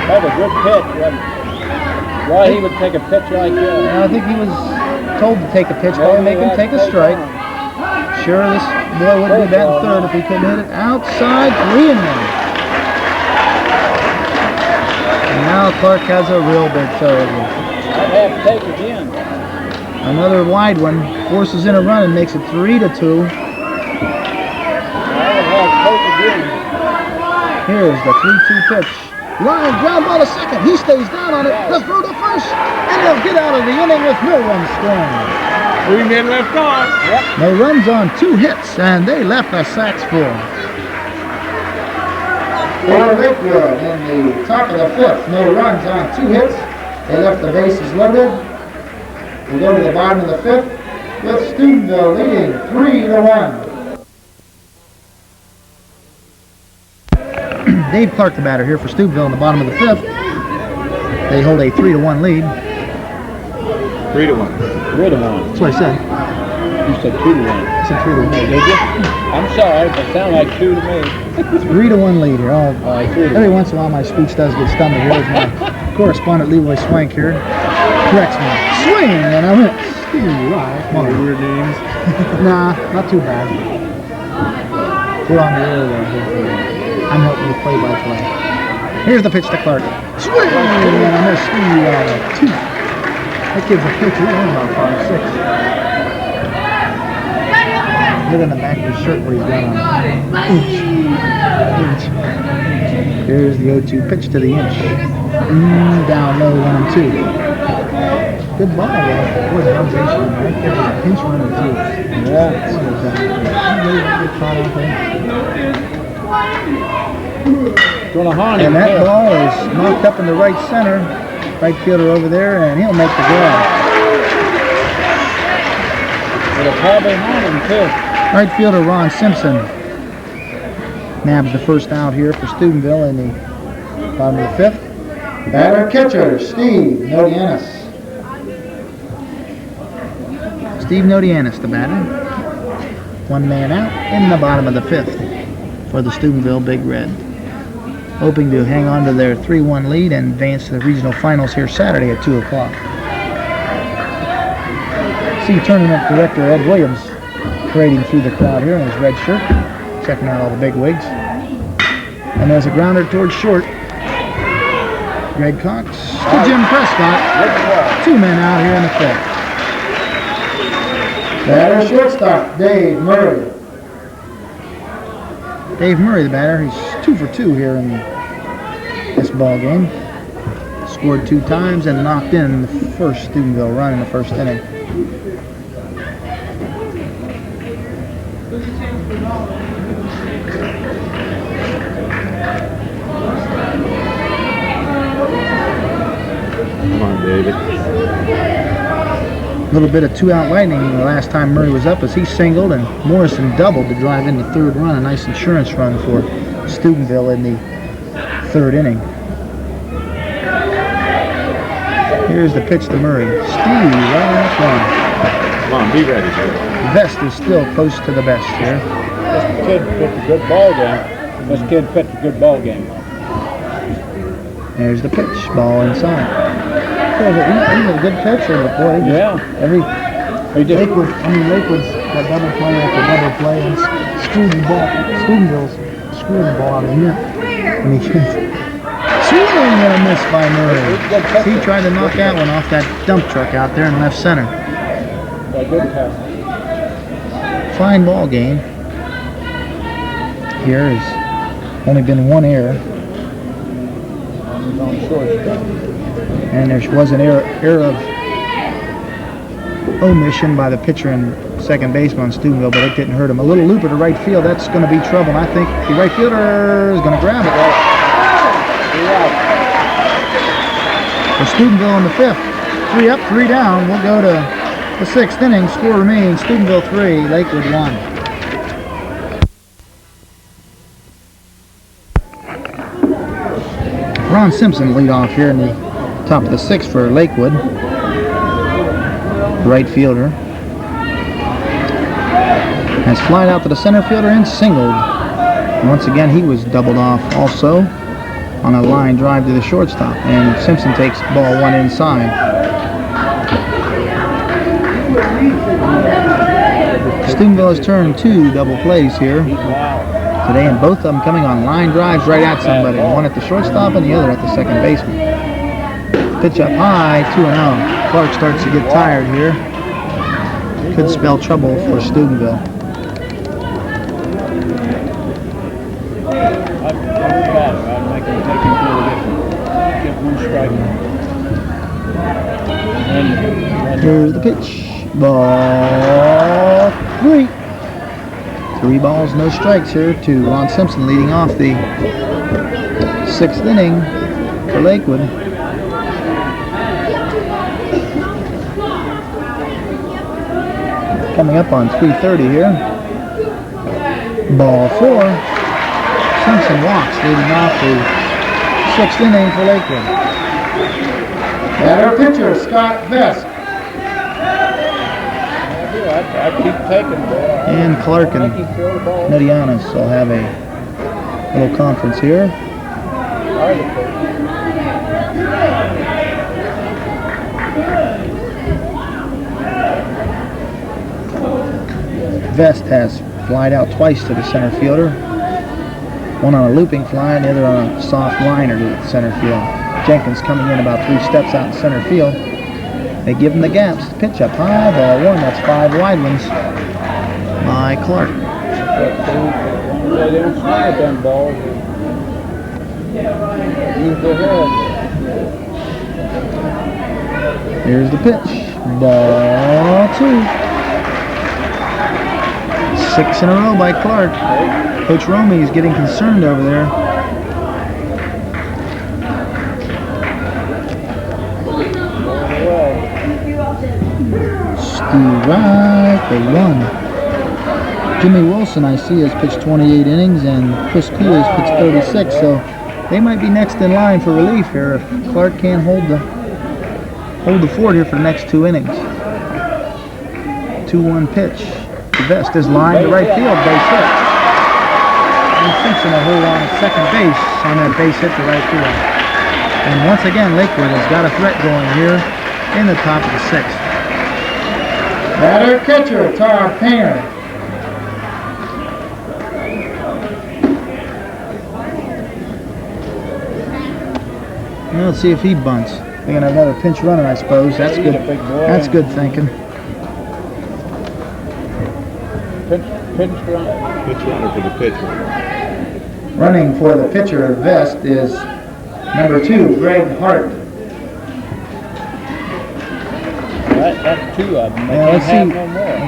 That was a good pitch. Why he would take a pitch like that? I think he was told to take a pitch, but make him take a strike. Sure, this boy would be batting third if he couldn't hit it. Outside, 3-1. And now Clark has a real big toe. I'd have to take again. Another wide one, forces in a run and makes it 3-2. I would have to take again. Here's the 3-2 pitch. Line ground ball to second. He stays down on it. The throw to first, and they'll get out of the inning with no one scoring. 3 men left on. Yep. No runs on 2 hits, and they left the sacks full. For Lakewood in the top of the 5th, no runs on 2 hits. They left the bases loaded. We'll go to the bottom of the 5th with Steubenville leading 3-1. Dave Clark, the batter here for Steubenville in the bottom of the 5th. They hold a 3-1 lead. 3-1. 3-1. That's what I said. You said 2-1. I said 3-1. Did you? I'm sorry, but it sounded like 2 to me. 3-1 lead here. Every once in a while my speech does get stumbled. Here's my correspondent Leroy Swank here. Corrects me. Swing! And I went, Steve, right. Come on. Weird names. Nah, not too bad. We're on the air though. I'm helping you play-by-play. Here's the pitch to Clark. Swing! And I missed Steve 2. That kid's a pitcher. He's about 5'6". Hit in the back of his shirt where he's got on inch. Here's the 0-2 pitch to the inch. Down low, 1-2. Good ball, though. Boy, the foundation, right there. A pinch runner, too. Yeah. And that ball is knocked up in the right center. Right fielder over there, and he'll make the grab. It'll probably haunt him, too. Right fielder Ron Simpson nabs the first out here for Steubenville in the bottom of the 5th. Batter catcher, Steve Nodianis. Steve Nodianis, the batter. 1 man out in the bottom of the 5th for the Steubenville Big Red. hoping to hang on to their 3-1 lead and advance to the regional finals here Saturday at 2 o'clock. See Tournament Director Ed Williams parading through the crowd here in his red shirt, checking out all the big wigs. And there's a grounder towards short. Greg Cox to Jim Prescott. 2 men out here in the 5th. Batter shortstop, Dave Murray. Dave Murray, the batter, he's 2 for 2 here in this ball game. Scored 2 times and knocked in the first Steubenville run in the first inning. Come on, David. A little bit of 2-out lightning the last time Murray was up as he singled and Morrison doubled to drive in the 3rd run. A nice insurance run for Steubenville in the 3rd inning. Here's the pitch to Murray. Steve, right one. Come on, be ready, David. Vest is still close to the best here. This kid pitched a good ball game. This kid pitched a good ball game. There's the pitch. Ball inside. He's a good pitcher, but boy, Yeah. Lakewood's got double play after double play and Steubenville's screwing the ball out of him. And he swing and a miss by Murray. He tried to knock that one off that dump truck out there in left center. A good pass. Fine ball game. Here has only been 1 error. He's on short. And there was an error of omission by the pitcher and second baseman on Steubenville, but it didn't hurt him. A little looper to right field, that's going to be trouble. And I think the right fielder is going to grab it. For Steubenville in the 5th. 3 up, 3 down. We'll go to the 6th inning. Score remaining, Steubenville 3, Lakewood 1. Ron Simpson lead off here in the top of the 6th for Lakewood. Right fielder. Has flied out to the center fielder and singled. Once again, he was doubled off also on a line drive to the shortstop. And Simpson takes ball 1 inside. Steubenville has turned 2 double plays here today, and both of them coming on line drives right at somebody. One at the shortstop and the other at the second baseman. Pitch up high, 2-0. Clark starts to get tired here. Could spell trouble for Steubenville. Here's the pitch. Ball 3. 3 balls, no strikes here to Ron Simpson, leading off the 6th inning for Lakewood. Coming up on 3:30 here. Ball 4. Simpson walks, leading off the 6th inning for Lakewood. Batter pitcher, Scott Vest. I keep taking the ball. And Clark and Medianos will have a little conference here. Vest has flied out twice to the center fielder. One on a looping fly and the other on a soft liner to the center field. Jenkins coming in about 3 steps out in center field. They give him the gaps. Pitch up high, ball 1. That's 5 wide ones by Clark. They don't swing at them balls. Use their head. Here's the pitch. Ball 2. 6 in a row by Clark. Coach Romey is getting concerned over there. Steve right for 1. Jimmy Wilson, I see, has pitched 28 innings, and Chris Cooley has pitched 36, so they might be next in line for relief here if Clark can't hold the fort here for the next 2 innings. 2-1 pitch. The Vest is lined to right field, base hit. and Simpson a hole on second base on that base hit to right field. And once again, Lakewood has got a threat going here in the top of the sixth. Batter catcher, Todd Painter. Now let's see if he bunts. They're gonna have another pinch runner, I suppose. That's good. That's good thinking. Pinch runner. Pitch runner for the pitcher. Running for the pitcher vest is number 2, Greg Hart. That's 2 of them. They Yeah, can't let's have see. no more.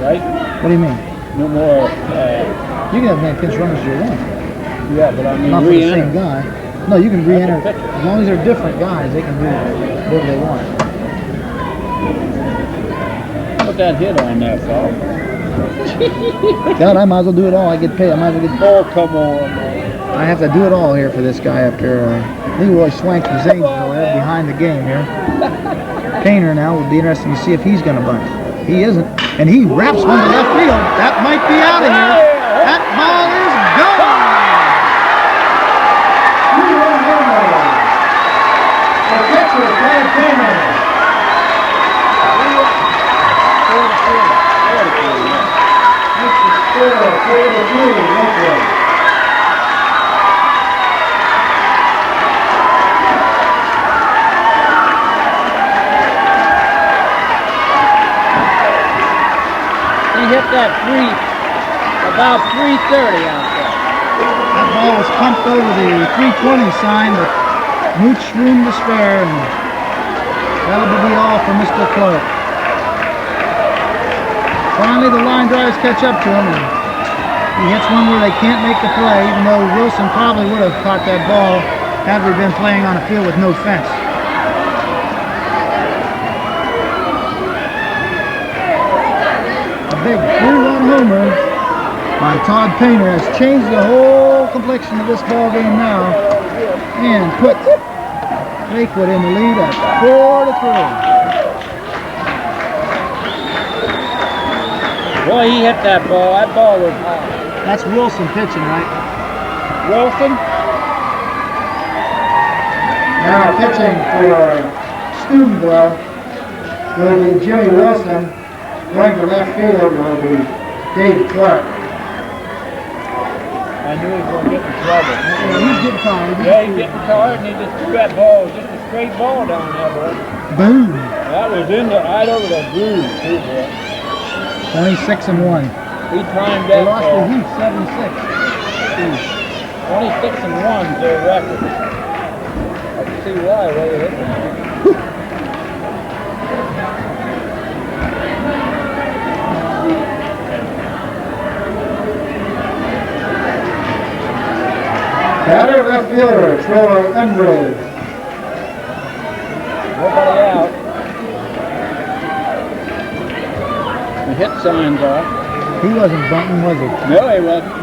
Right? What do you mean? No more. You can have as many pinch runners as you want. Yeah, but I mean, Not for the re-enter. same guy. No, you can re-enter. That's a pitcher. As long as they're different guys, they can do whatever they want. Put that hit on there, Paul. God, I might as well do it all. I get paid. I might as well get. Oh, come on, man. I have to do it all here for this guy up here. Leroy Swank from Zanesville there behind the game here. Painter now will be interesting to see if he's going to bunt. He isn't. And he wraps one to left field. That might be out of here. That ball is gone. The catcher, Todd Painter. Makes the score 4-3, Lakewood. He hit that about 330 out there. That ball was pumped over the 320 sign, but Mooch room to spare, and that'll be all for Mr. Clark. Finally, the line drives catch up to him, and he hits one where they can't make the play, even though Wilson probably would have caught that ball had we been playing on a field with no fence. A big 3-run homer by Todd Painter has changed the whole complexion of this ball game now and put Lakewood in the lead at 4-3. Boy, he hit that ball. That ball was high. That's Wilson pitching, right? Wilson? Now pitching for Steubenville will be Jimmy Wilson. Going to left field will be Dave Clark. I knew he was going to get in trouble. He's getting tired. Yeah, he's getting tired, and he just threw that ball, just a straight ball down there, boy. Boom. That was right over the groove, too, boy. 26-1. He timed They that lost ball. the Heat 7-6. 26-1 is their record. I can see why they hit that. Batter left fielder, Troy Embry. Nobody out. The hit sign's off. He wasn't bunting, was he? No, he wasn't.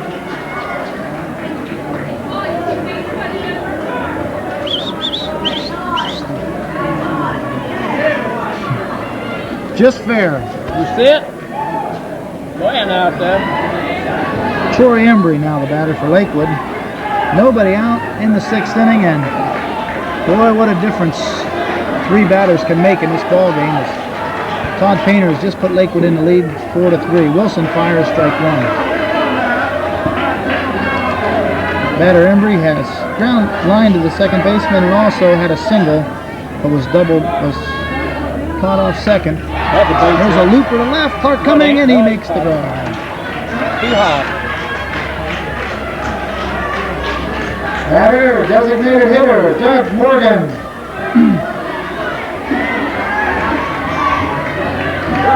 Just fair. You see it? Playing out there. Troy Embry now the batter for Lakewood. Nobody out in the 6th inning, and boy, what a difference 3 batters can make in this ball game. As Todd Painter has just put Lakewood in the lead 4-3. Wilson fires strike 1. Batter Embry has ground line to the second baseman and also had a single, but was caught off second. There's a looper to left. Clark coming, and he makes the grab. Too hot. Batter, designated hitter, Judge Morgan.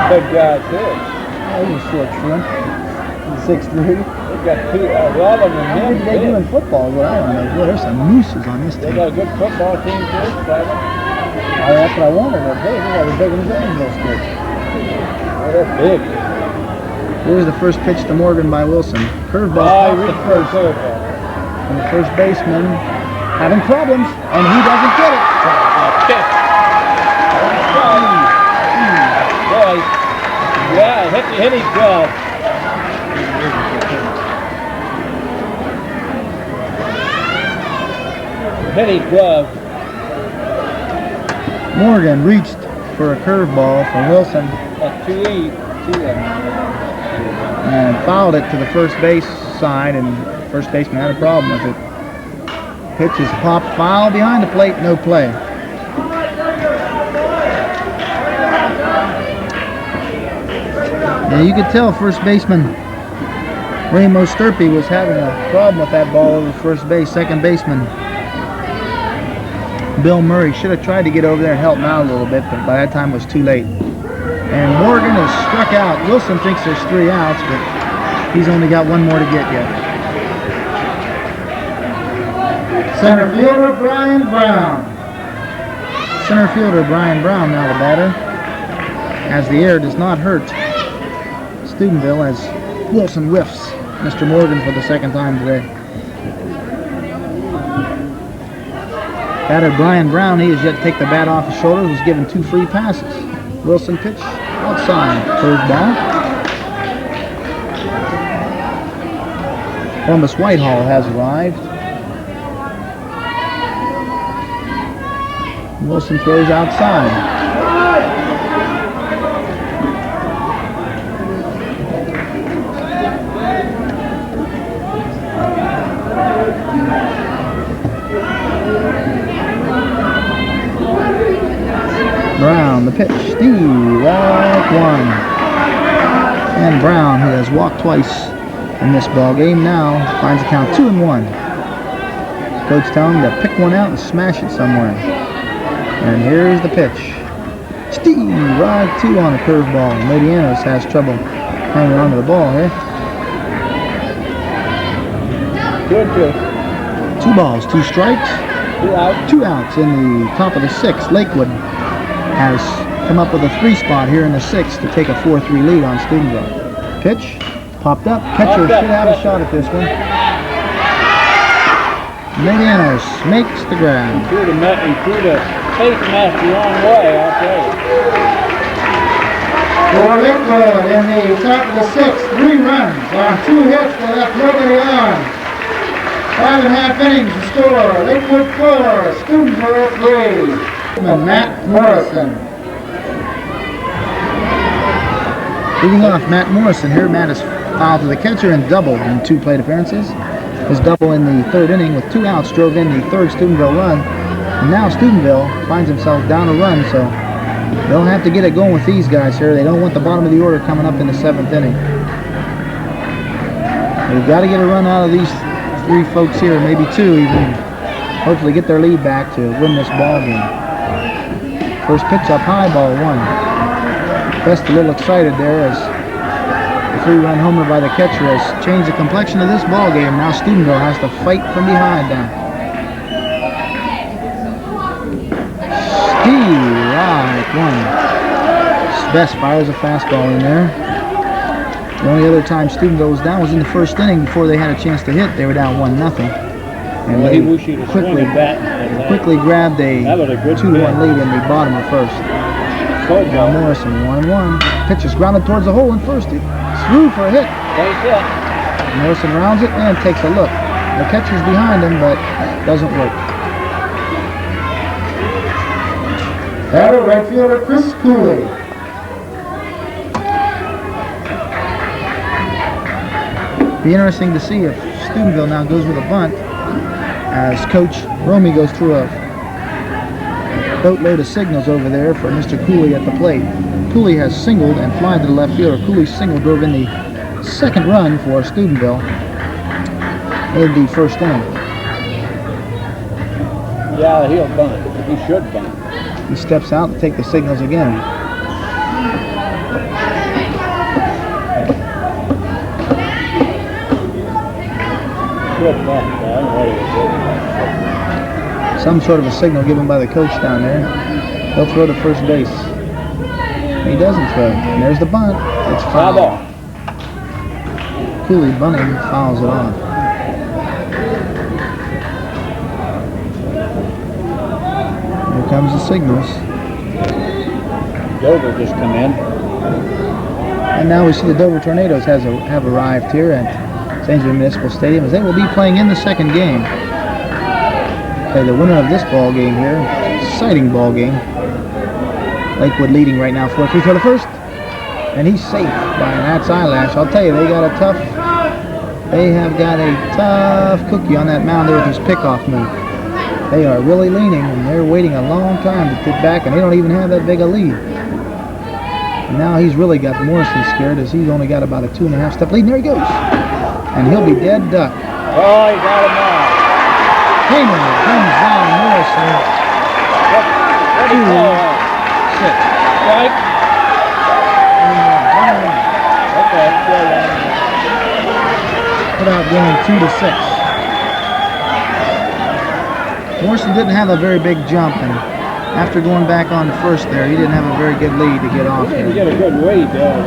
Big guy, too. Oh, he's a short shrimp. He's 6'3". They got a lot of them in What him. did they do in football? Well, I don't know. Boy, there's some mooses on this They team. got a good football team, too, Trevor. Oh, that's what I wondered. They're big. They're bigger than Zanesville's kids. Oh, they're big. Here's the first pitch to Morgan by Wilson. Curveball off the first. Curveball. And the first baseman having problems, and he doesn't get it. Boy, yeah, hit his glove. hit his glove. Morgan reached for a curveball from Wilson That's 2-8. and fouled it to the first base side, and first baseman had a problem with it. Pitch is popped, foul behind the plate, no play. Now you could tell first baseman Ramos Sturpey was having a problem with that ball over first base. Second baseman Bill Murray should have tried to get over there and help him out a little bit, but by that time it was too late. And Morgan is struck out. Wilson thinks there's 3 outs, but he's only got 1 more to get yet. Center fielder Brian Brown. Center fielder Brian Brown now the batter, as the air does not hurt Steubenville as Wilson whiffs Mr. Morgan for the 2nd time today. Batter Brian Brown, he has yet to take the bat off his shoulders, was given 2 free passes. Wilson pitch outside, curveball. Columbus Whitehall has arrived. Wilson throws outside. Brown, the pitch, Steve, walk 1. And Brown, who has walked twice in this ball game, now finds the count 2-1. Coach telling him to pick one out and smash it somewhere. And here's the pitch. Steve, right 2 on a curveball. Medianos has trouble hanging on to the ball here. 2-2. 2 balls, 2 strikes. 2 outs. 2 outs in the top of the 6th. Lakewood has come up with a 3 spot here in the 6th to take a 4-3 lead on Steubenville. Pitch, popped up. Catcher should have a shot at this one. Medianos makes the grab. He threw the face mask the wrong way, I'll tell you. For Lakewood in the top of the 6th, 3 runs on 2 hits that left nobody on. 5.5 innings to score. Lakewood 4, Steubenville 3. Matt Morrison. Leading off, Matt Morrison here. Matt is fouled to the catcher and doubled in 2 plate appearances. His double in the 3rd inning with 2 outs drove in the 3rd Steubenville run. And now Steubenville finds himself down a run, so they'll have to get it going with these guys here. They don't want the bottom of the order coming up in the 7th inning. They've got to get a run out of these 3 folks here, maybe 2 even. Hopefully get their lead back to win this ball game. First pitch up high, ball 1. Best a little excited there as the 3-run homer by the catcher has changed the complexion of this ball game. Now Steubenville has to fight from behind now. Steve, right 1. Best fires a fastball in there. The only other time Steubenville was down was in the 1st inning before they had a chance to hit. They were down 1-0. And Well, they he wished he'd have swung at that. quickly grabbed a That was a good 2-1 pitch. lead in the bottom of 1st. Told Now you. Morrison 1-1. Pitch is grounded towards the hole in 1st. It's through for a hit. Base hit. Morrison rounds it and takes a look. The catcher's behind him, but doesn't work. Batter right fielder Chris Cooley. Be interesting to see if Steubenville now goes with a bunt as Coach Romey goes through a boatload of signals over there for Mr. Cooley at the plate. Cooley has singled and flied to the left fielder. Cooley's single drove in the 2nd run for Steubenville in the 1st inning. Yeah, he'll bunt. He should bunt. He steps out to take the signals again. Good bunt. I don't know what he was Some sort of a signal given by the coach down there. He'll throw to first base. He doesn't throw. And there's the bunt. It's Foul foul. ball. Cooley bunting fouls it off. Here comes the signals. Dover just come in. And now we see the Dover Tornadoes have arrived here at Zanesville Municipal Stadium as they will be playing in the 2nd game. Play the winner of this ball game here. Exciting ball game. Lakewood leading right now 4-3 for the first. And he's safe by an Nat's eyelash. I'll tell you, they have got a tough cookie on that mound there with his pickoff move. They are really leaning, and they're waiting a long time to get back, and they don't even have that big a lead. And now he's really got Morrison scared, as he's only got about a 2.5 step lead. And there he goes. And he'll be dead duck. Oh, he got him now. Painter comes down Morrison. What do you call that? 6. Strike? Okay, Put out game 2-6. Morrison didn't have a very big jump, and after going back on first there, he didn't have a very good lead to get off he there. didn't get a good lead there.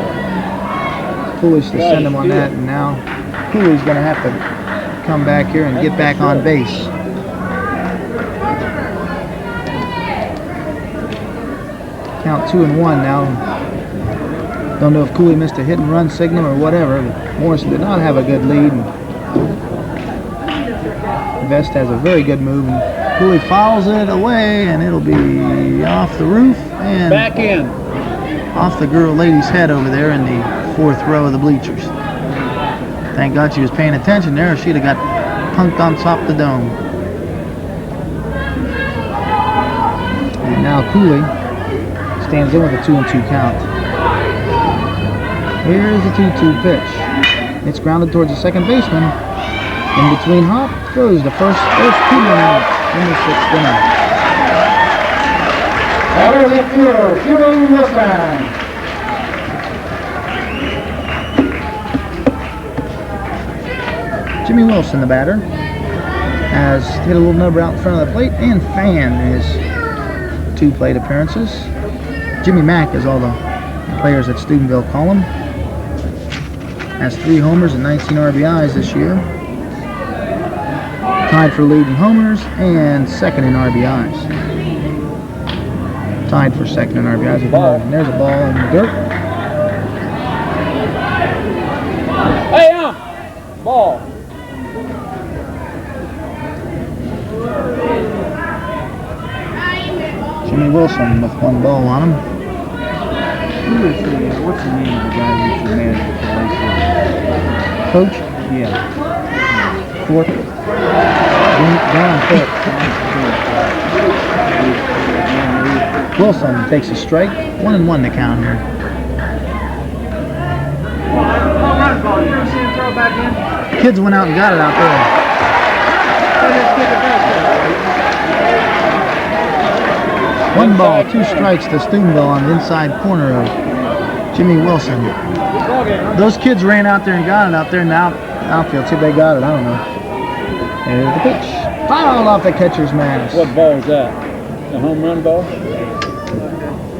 Foolish to send him on that, and now Cooley's going to have to come back here and get back on base. Count 2-1 now. Don't know if Cooley missed a hit and run signal or whatever, but Morrison did not have a good lead. Vest has a very good move, and Cooley fouls it away, and it'll be off the roof and Back in. off the girl lady's head over there in the 4th row of the bleachers. Thank God she was paying attention there, or she'd have got punked on top of the dome. And now Cooley stands in with a 2-2 count. Here's the 2-2 pitch. It's grounded towards the second baseman. In between hop throws the first 2 innings in the 6th inning. Batter left fielder, Jimmy Wilson. Jimmy Wilson, the batter, has hit a little number out in front of the plate and fanned his 2 plate appearances. Jimmy Mack, as all the players at Steubenville call him, has 3 homers and 19 RBIs this year. Tied for lead in homers and second in RBIs. Tied for second in RBIs. And there's a ball in the dirt. Hey, ball. Jimmy Wilson with 1 ball on him. What's the name of the guy who's the manager for Lakewood? Coach? Yeah. 4th. Down 5th. Wilson takes a strike. 1-1 to count here. Kids went out and got it out there. 1 ball, 2 strikes to Steubenville on the inside corner of Jimmy Wilson. Those kids ran out there and got it out there in the outfield. See if they got it. I don't know. There's the pitch. Fouled off the catcher's mask. What ball is that? The home run ball?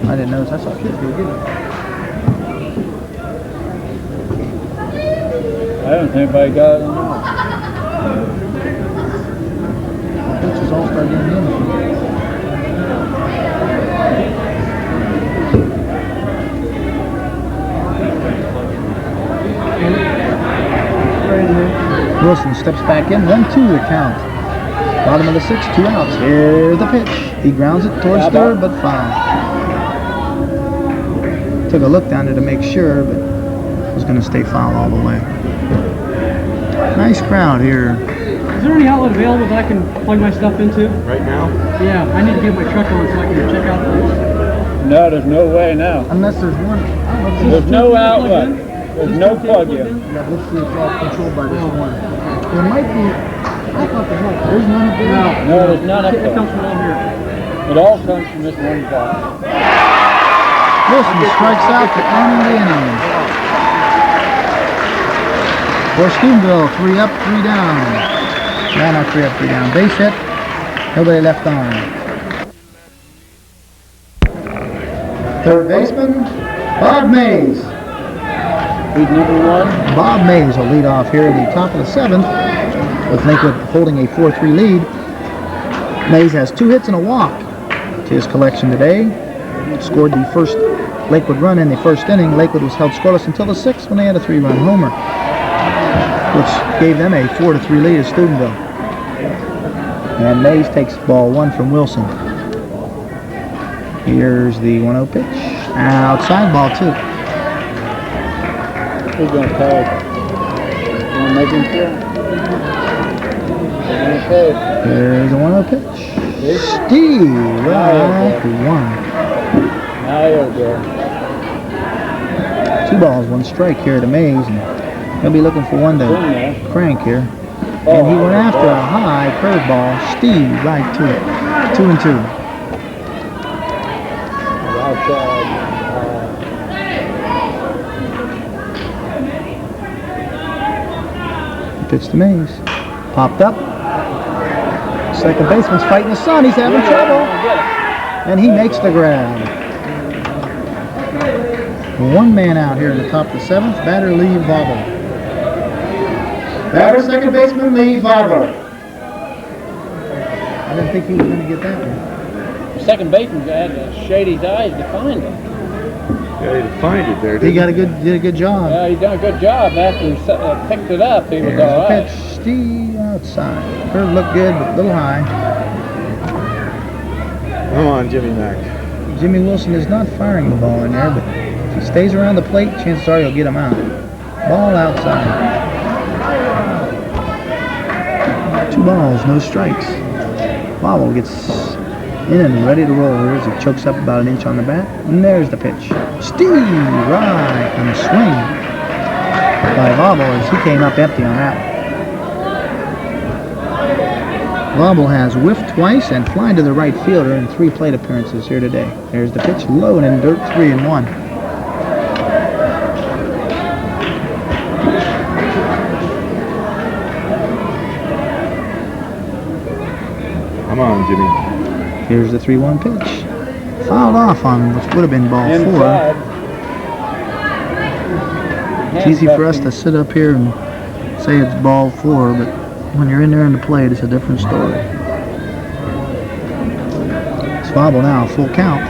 I didn't notice. I saw kids go get it. I don't think anybody got it. Pitchers all start getting in. Wilson steps back in, 1-2 the count. Bottom of the 6th, 2 outs. Here's the pitch. He grounds it towards third, but foul. Took a look down there to make sure, but was going to stay foul all the way. Nice crowd here. Is there any outlet available that I can plug my stuff into? Right now? Yeah, I need to get my truck on so I can check out those. No, there's no way now. Unless there's one. There's no outlet. There's no plug-in. Yeah, let's see if it's all controlled by this one. There might be. I thought there was. There's none up there. No, there's none up It there. comes from all here. It all comes from this one ball. Wilson strikes out to end the inning. For Steubenville, 3 up, 3 down. Yeah, not 3 up, 3 down. Base hit. Nobody left on. Third baseman, Bob Mays. He's number 1. Bob Mays will lead off here at the top of the 7th, with Lakewood holding a 4-3 lead. Mays has 2 hits and a walk to his collection today. Scored the first Lakewood run in the first inning. Lakewood was held scoreless until the 6th when they had a 3-run homer, which gave them a 4-3 lead at Steubenville. And Mays takes ball 1 from Wilson. Here's the 1-0 pitch. Outside ball 2. Who's going to tag? Want to make him throw? Here's the 1-0 pitch. Steve, right, 1. Now he'll go. 2 balls, 1 strike here to Mays, and he'll be looking for one to crank here. And he went after a high curveball. Steve, right to it. 2-2. Outside. Pitch to Mays. Popped up. Second baseman's fighting the sun. He's having trouble. And he makes the grab. 1 man out here in the top of the 7th. Batter Lee Vauber. Batter second baseman Lee Vauber. I didn't think he was going to get that one. The second baseman had to shade his eyes to find him. Yeah, he find it there. He did a good job. Yeah, he done a good job. After he picked it up, he was Here's all the right. pitch. Steve outside. Curve looked good, but a little high. Come on, Jimmy Mack. Jimmy Wilson is not firing the ball in there, but if he stays around the plate, chances are he'll get him out. Ball outside. 2 balls, no strikes. Bobble gets in and ready to roll here as he chokes up about 1 inch on the bat. And there's the pitch. Steve, right, and a swing by Bobble as he came up empty on that one. Bobble has whiffed twice and flying to the right fielder in 3 plate appearances here today. There's the pitch, low and in dirt, 3-1. Come on, Jimmy. Here's the 3-1 pitch. Fouled off on what would have been ball 4. Inside. It's easy for us to sit up here and say it's ball 4, but when you're in there in the plate, it's a different story. It's Bobble now, full count.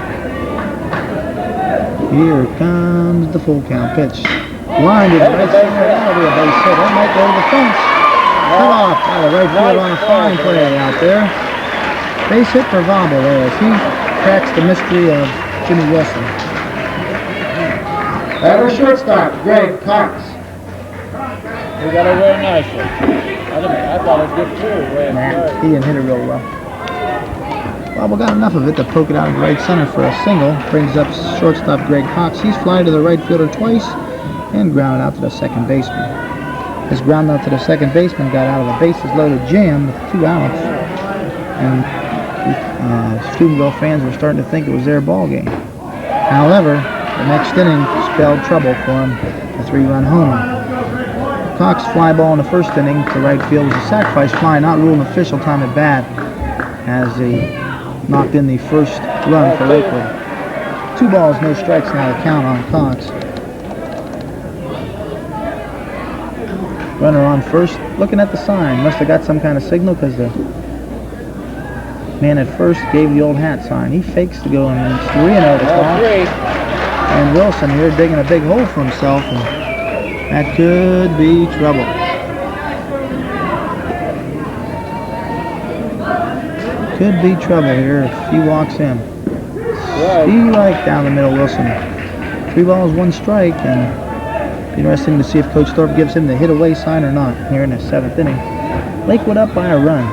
Here comes the full count pitch. Line to the right center, that'll be a base hit. That might go to the fence. Cut off by the right field on a fine play out there. Base hit for Bobble there as he cracks the mystery of Jimmy Wilson. Batter shortstop Greg Cox. We got it real nicely. I thought it was good too. He didn't hit it real well. Bobble got enough of it to poke it out of right center for a single. Brings up shortstop Greg Cox. He's flying to the right fielder twice and grounded out to the second baseman. His ground out to the second baseman got out of a bases loaded jam with 2 outs. And Steubenville fans were starting to think it was their ball game. However, the next inning spelled trouble for him, a 3-run homer. Cox fly ball in the first inning to right field was a sacrifice fly, not ruled an official time at bat, as he knocked in the first run for Lakewood. 2 balls, no strikes now to count on Cox. Runner on first, looking at the sign. Must have got some kind of signal because the man at first gave the old hat sign. He fakes to go, and it's 3-0 to Cox. And Wilson here digging a big hole for himself, and that could be trouble. Could be trouble here if he walks in. Steve Reich down the middle, Wilson. 3 balls, 1 strike, and interesting to see if Coach Thorpe gives him the hit away sign or not here in the 7th inning. Lakewood up by a run.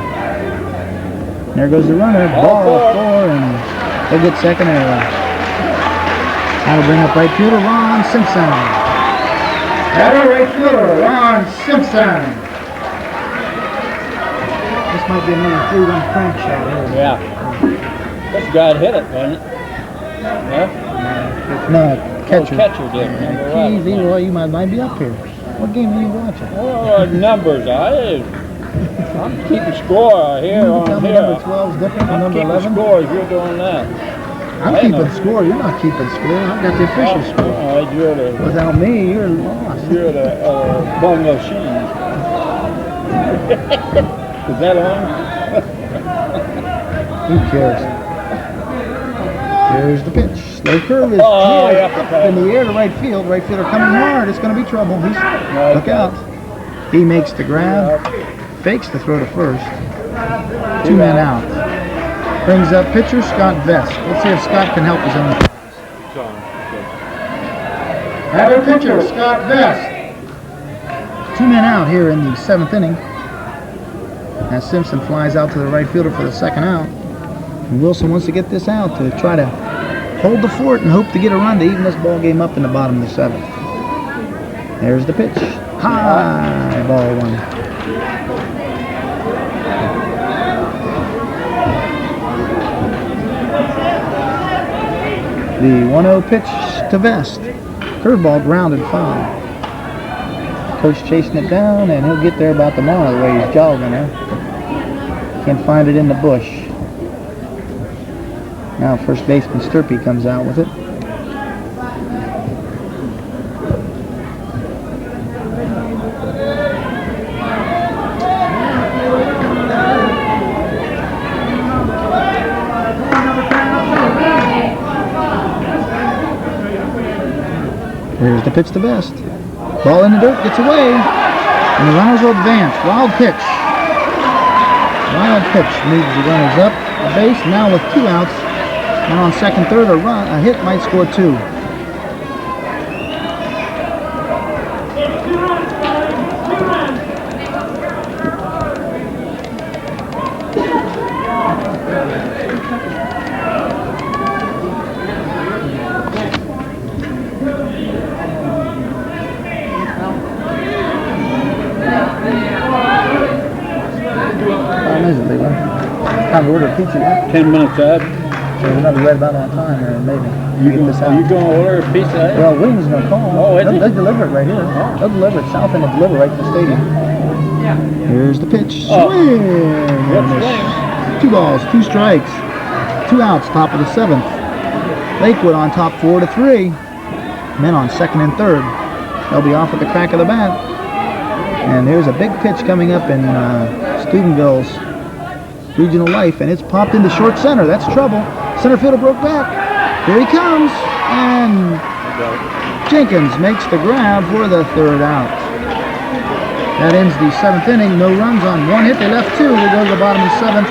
There goes the runner, ball 4, and he'll get second error. That'll bring up right fielder Ron Simpson. Batter right fielder Ron Simpson. This might be another 3-run crank shot here. Yeah. This guy hit it, wasn't it? Yeah? No, catcher. Oh, catcher did. Keys, Leroy, you might be up here. What game are you watching? Oh, numbers. I'm keeping score here You on tell me here. number 12 is different than I'm number keeping 11? score as you're doing that. I'm keeping score. You're not keeping score. I've got the official score. You're the Without me, you're lost. bung of cheese. Is that on? Who cares? Here's the pitch. Slow curve is Oh, here, yeah, up okay. in the air to right field. Right fielder coming hard. It's going to be trouble. Look out. He makes the grab. Fakes to throw to first. 2 men out. Brings up pitcher Scott Vest. Let's see if Scott can help his own. Batter pitcher Scott Vest. 2 men out here in the 7th inning. As Simpson flies out to the right fielder for the second out. And Wilson wants to get this out to try to hold the fort and hope to get a run to even this ball game up in the bottom of the 7th. There's the pitch. High, ball 1. The 1-0 pitch to Vest. Curveball grounded foul. Coach chasing it down, and he'll get there about the mile the way he's jogging there. Can't find it in the bush. Now first baseman Sturpey comes out with it. Here's the pitch to Vest. Ball in the dirt, gets away, and the runners will advance. Wild pitch. Wild pitch moves the runners up the base. Now with 2 outs, and on second, third, a hit might score 2. Time to order pizza yet? 10 minutes out. So we're gonna be right about on time here, maybe. Are you going to order a pizza? Well, Williams is gonna call. Oh, is he? They deliver it right here. Oh. They'll deliver it south and they'll deliver right to the stadium. Here's the pitch. Oh. Swing! 2 balls, 2 strikes, 2 outs, top of the 7th. Lakewood on top 4-3. Men on second and third. They'll be off at the crack of the bat. And there's a big pitch coming up in Steubenville's regional life, and it's popped into short center. That's trouble. Center fielder broke back. Here he comes, and Jenkins makes the grab for the 3rd out. That ends the 7th inning. No runs on 1 hit. They left 2. We go to the bottom of the 7th.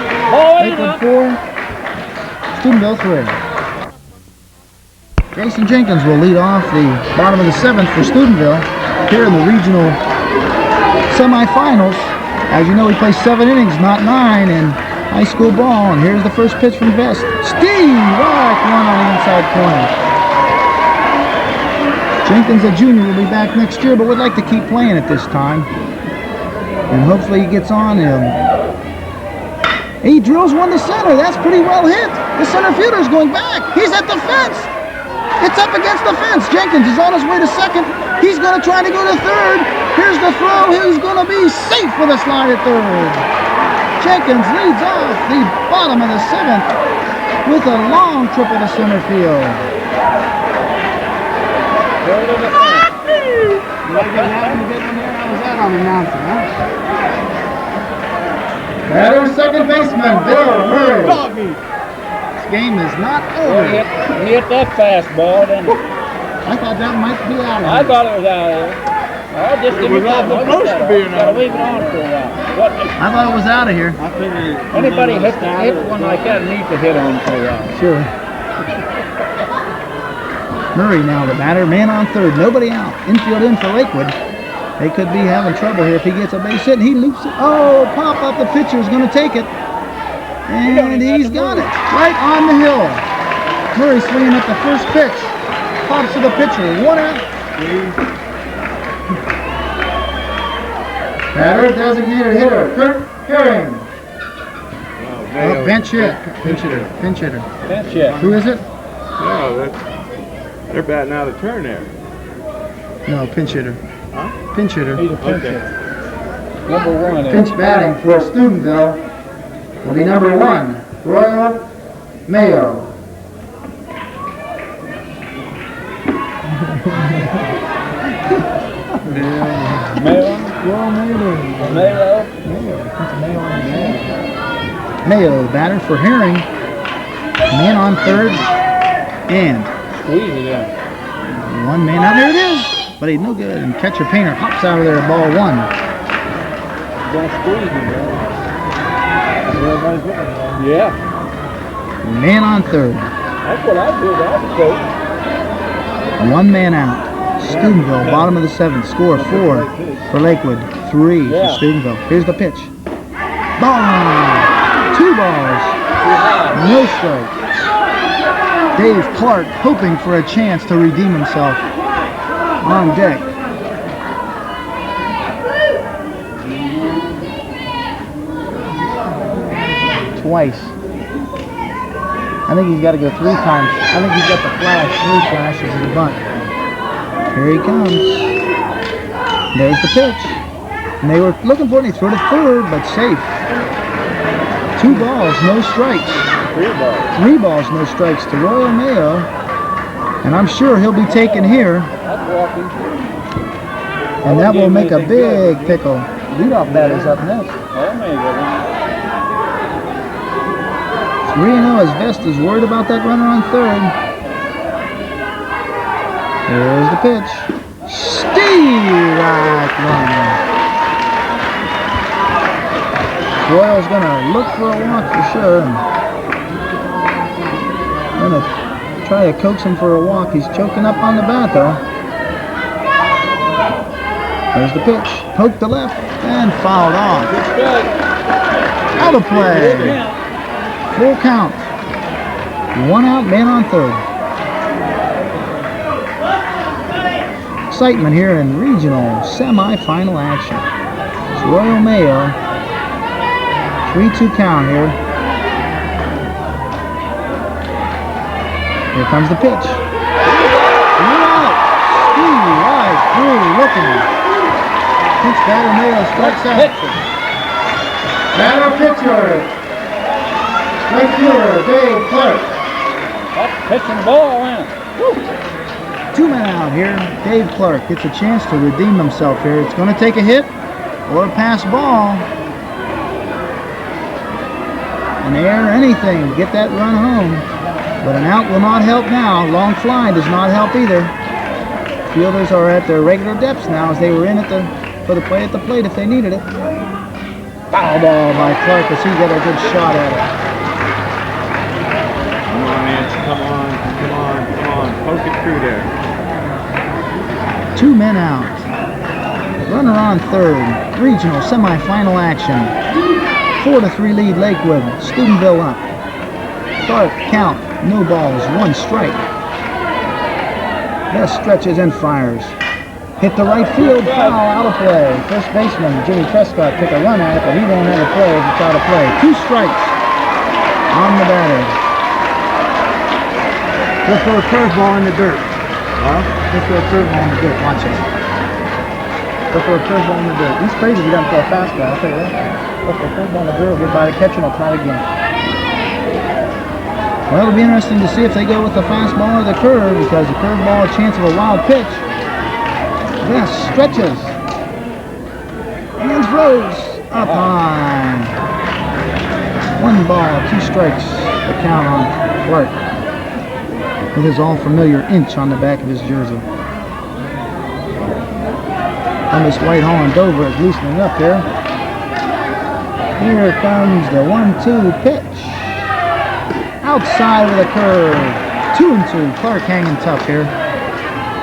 Lakewood 4, Steubenville 3. Jason Jenkins will lead off the bottom of the 7th for Steubenville here in the regional semifinals. As you know, he plays 7 innings, not 9 in high school ball. And here's the first pitch from Vest. Steve! Right, 1 on the inside corner. Jenkins, a junior, will be back next year, but would like to keep playing at this time. And hopefully he gets on him. He drills one to center. That's pretty well hit. The center fielder is going back. He's at the fence. It's up against the fence. Jenkins is on his way to second. He's going to try to go to third. Here's the throw. He's going to be safe with a slide at third. Jenkins leads off the bottom of the 7th with a long triple to center field. Batter second baseman Bill Murray. This game is not over. He hit that fastball, didn't he? I thought that might be out of I here. thought it was out of there. Oh, just give me that. supposed to be an Gotta leave it on for a while. What, I thought it was out of here. anybody hit one like that needs to hit on for a while. Sure. Murray now the batter, man on third, nobody out. Infield in for Lakewood. They could be having trouble here if he gets a base hit. He loops it. Oh, pop up. The pitcher is going to take it. And he's got it. Right on the hill. Murray swinging at the first pitch. Pops to the pitcher. 1 out. Batter designated hitter Kurt Herring. Oh, bench hit. Pinch hitter. Pinch hitter. Pinch hit. Who is it? No, they're batting out of turn there. No, pinch hitter. Huh? Pinch hitter. He's a pinch Okay. hitter. Number 1. Pinch batting for Steubenville will be number 1, Royal Mayo. Mayo. Mayo, batter for Herring. Man on third. And Squeeze it in. 1 man out. There it is. But he's no good. And catcher Painter hops out of there. Ball 1. Don't squeeze him, bro. Everybody's looking at it. Yeah. Man on third. That's what I did. I was coach. One man out. Steubenville, bottom of the seventh. Score 4 for Lakewood. 3 for Steubenville. Here's the pitch. Ball! 2 balls. No strike. Dave Clark hoping for a chance to redeem himself on deck. Twice. I think he's got to go 3 times. I think he's got the flash, 3 flashes in the bunt. Here he comes. There's the pitch. And they were looking for it, and he threw to third, but safe. 2 balls, no strikes. 3 balls, no strikes to Royal Mayo. And I'm sure he'll be taken here. And that will make a big pickle. Leadoff batter's up next. 3-0 as Vest is worried about that runner on third. Here's the pitch. Strike one. Royal's gonna look for a walk for sure. Gonna try to coax him for a walk. He's choking up on the bat though. There's the pitch. Poked to left and fouled off. Out of play. Full count. 1 out, man on third. Excitement here in regional semi-final action. It's Royal Mayo. 3-2 count here. Here comes the pitch. 1 out. Right through, looking. Pitch batter Mayo strikes out. Batter pitcher. Right fielder, Dave Clark. That's pitching ball in. 2 men out here. Dave Clark gets a chance to redeem himself here. It's going to take a hit or a pass ball. An error, anything to get that run home. But an out will not help now. Long fly does not help either. Fielders are at their regular depths now as they were in for the play at the plate if they needed it. Foul ball by Clark as he got a good shot at it. Come on, Nancy. Come on. Poke it through there. 2 men out. Runner on third. Regional semifinal action. 4-3 lead Lakewood. Steubenville up. Clark count. No balls. 1 strike. Best stretches and fires. Hit the right field. Foul out of play. First baseman Jimmy Prescott took a run at it, but he won't have a play if it's out of play. 2 strikes on the batter. Just throw a curveball in the dirt. Huh? Just throw a curveball in the dirt. Watch it. Just throw a curveball in the dirt. He's crazy if he doesn't throw a fastball. I'll tell you that. Just throw a curveball in the dirt. Get by the catcher and he'll try again. Well, it'll be interesting to see if they go with the fastball or the curve, because the curveball a chance of a wild pitch. Yes, stretches. And throws up high. 1 ball, 2 strikes. The count on Clark. With his all-familiar inch on the back of his jersey. Thomas Whitehall and Dover is loosening up here. Here comes the 1-2 pitch. Outside with a curve. 2-2. Clark hanging tough here.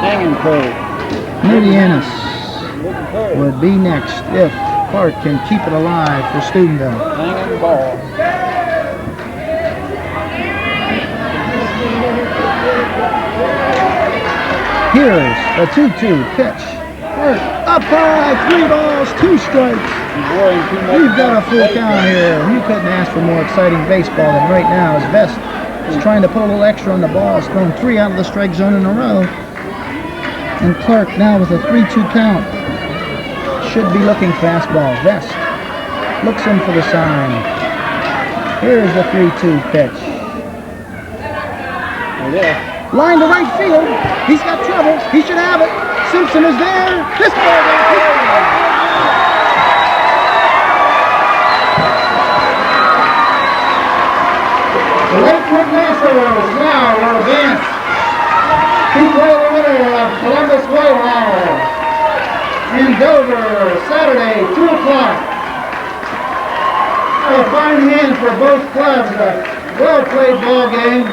Hanging curve. Medianis would be next if Clark can keep it alive for Steubenville. Hanging ball. Here's the 2-2 pitch. Clark up high, 3 balls, 2 strikes. We've got a full count here. You couldn't ask for more exciting baseball than right now as Vest is trying to put a little extra on the ball. He's thrown 3 out of the strike zone in a row. And Clark now with a 3-2 count. Should be looking fastball. Vest looks in for the sign. Here's the 3-2 pitch. Line to right field. He's got trouble. He should have it. Simpson is there. This ball goes. The Lakewood Masters now will advance to play the winner of Columbus Whitehall in Dover, Saturday, 2 o'clock. a fine hand for both clubs. A well-played ball game.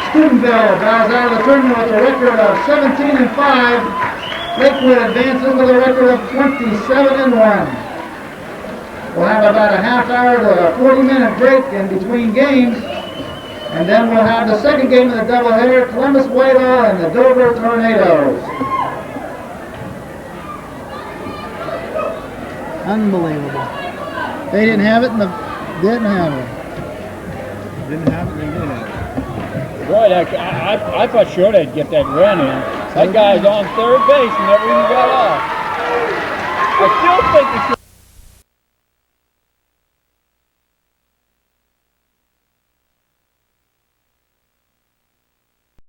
Steubenville bows out of the tournament with a record of 17-5. Lakewood advances with a record of 27-1. We'll have about a half hour to a 40-minute break in between games. And then we'll have the second game of the doubleheader, Columbus Whitehall and the Dover Tornadoes. Unbelievable. They didn't have it and didn't have it. Didn't have it, they did have it. Boy, I thought sure they'd get that run in. That guy's on third base and never even got off. I still think they should.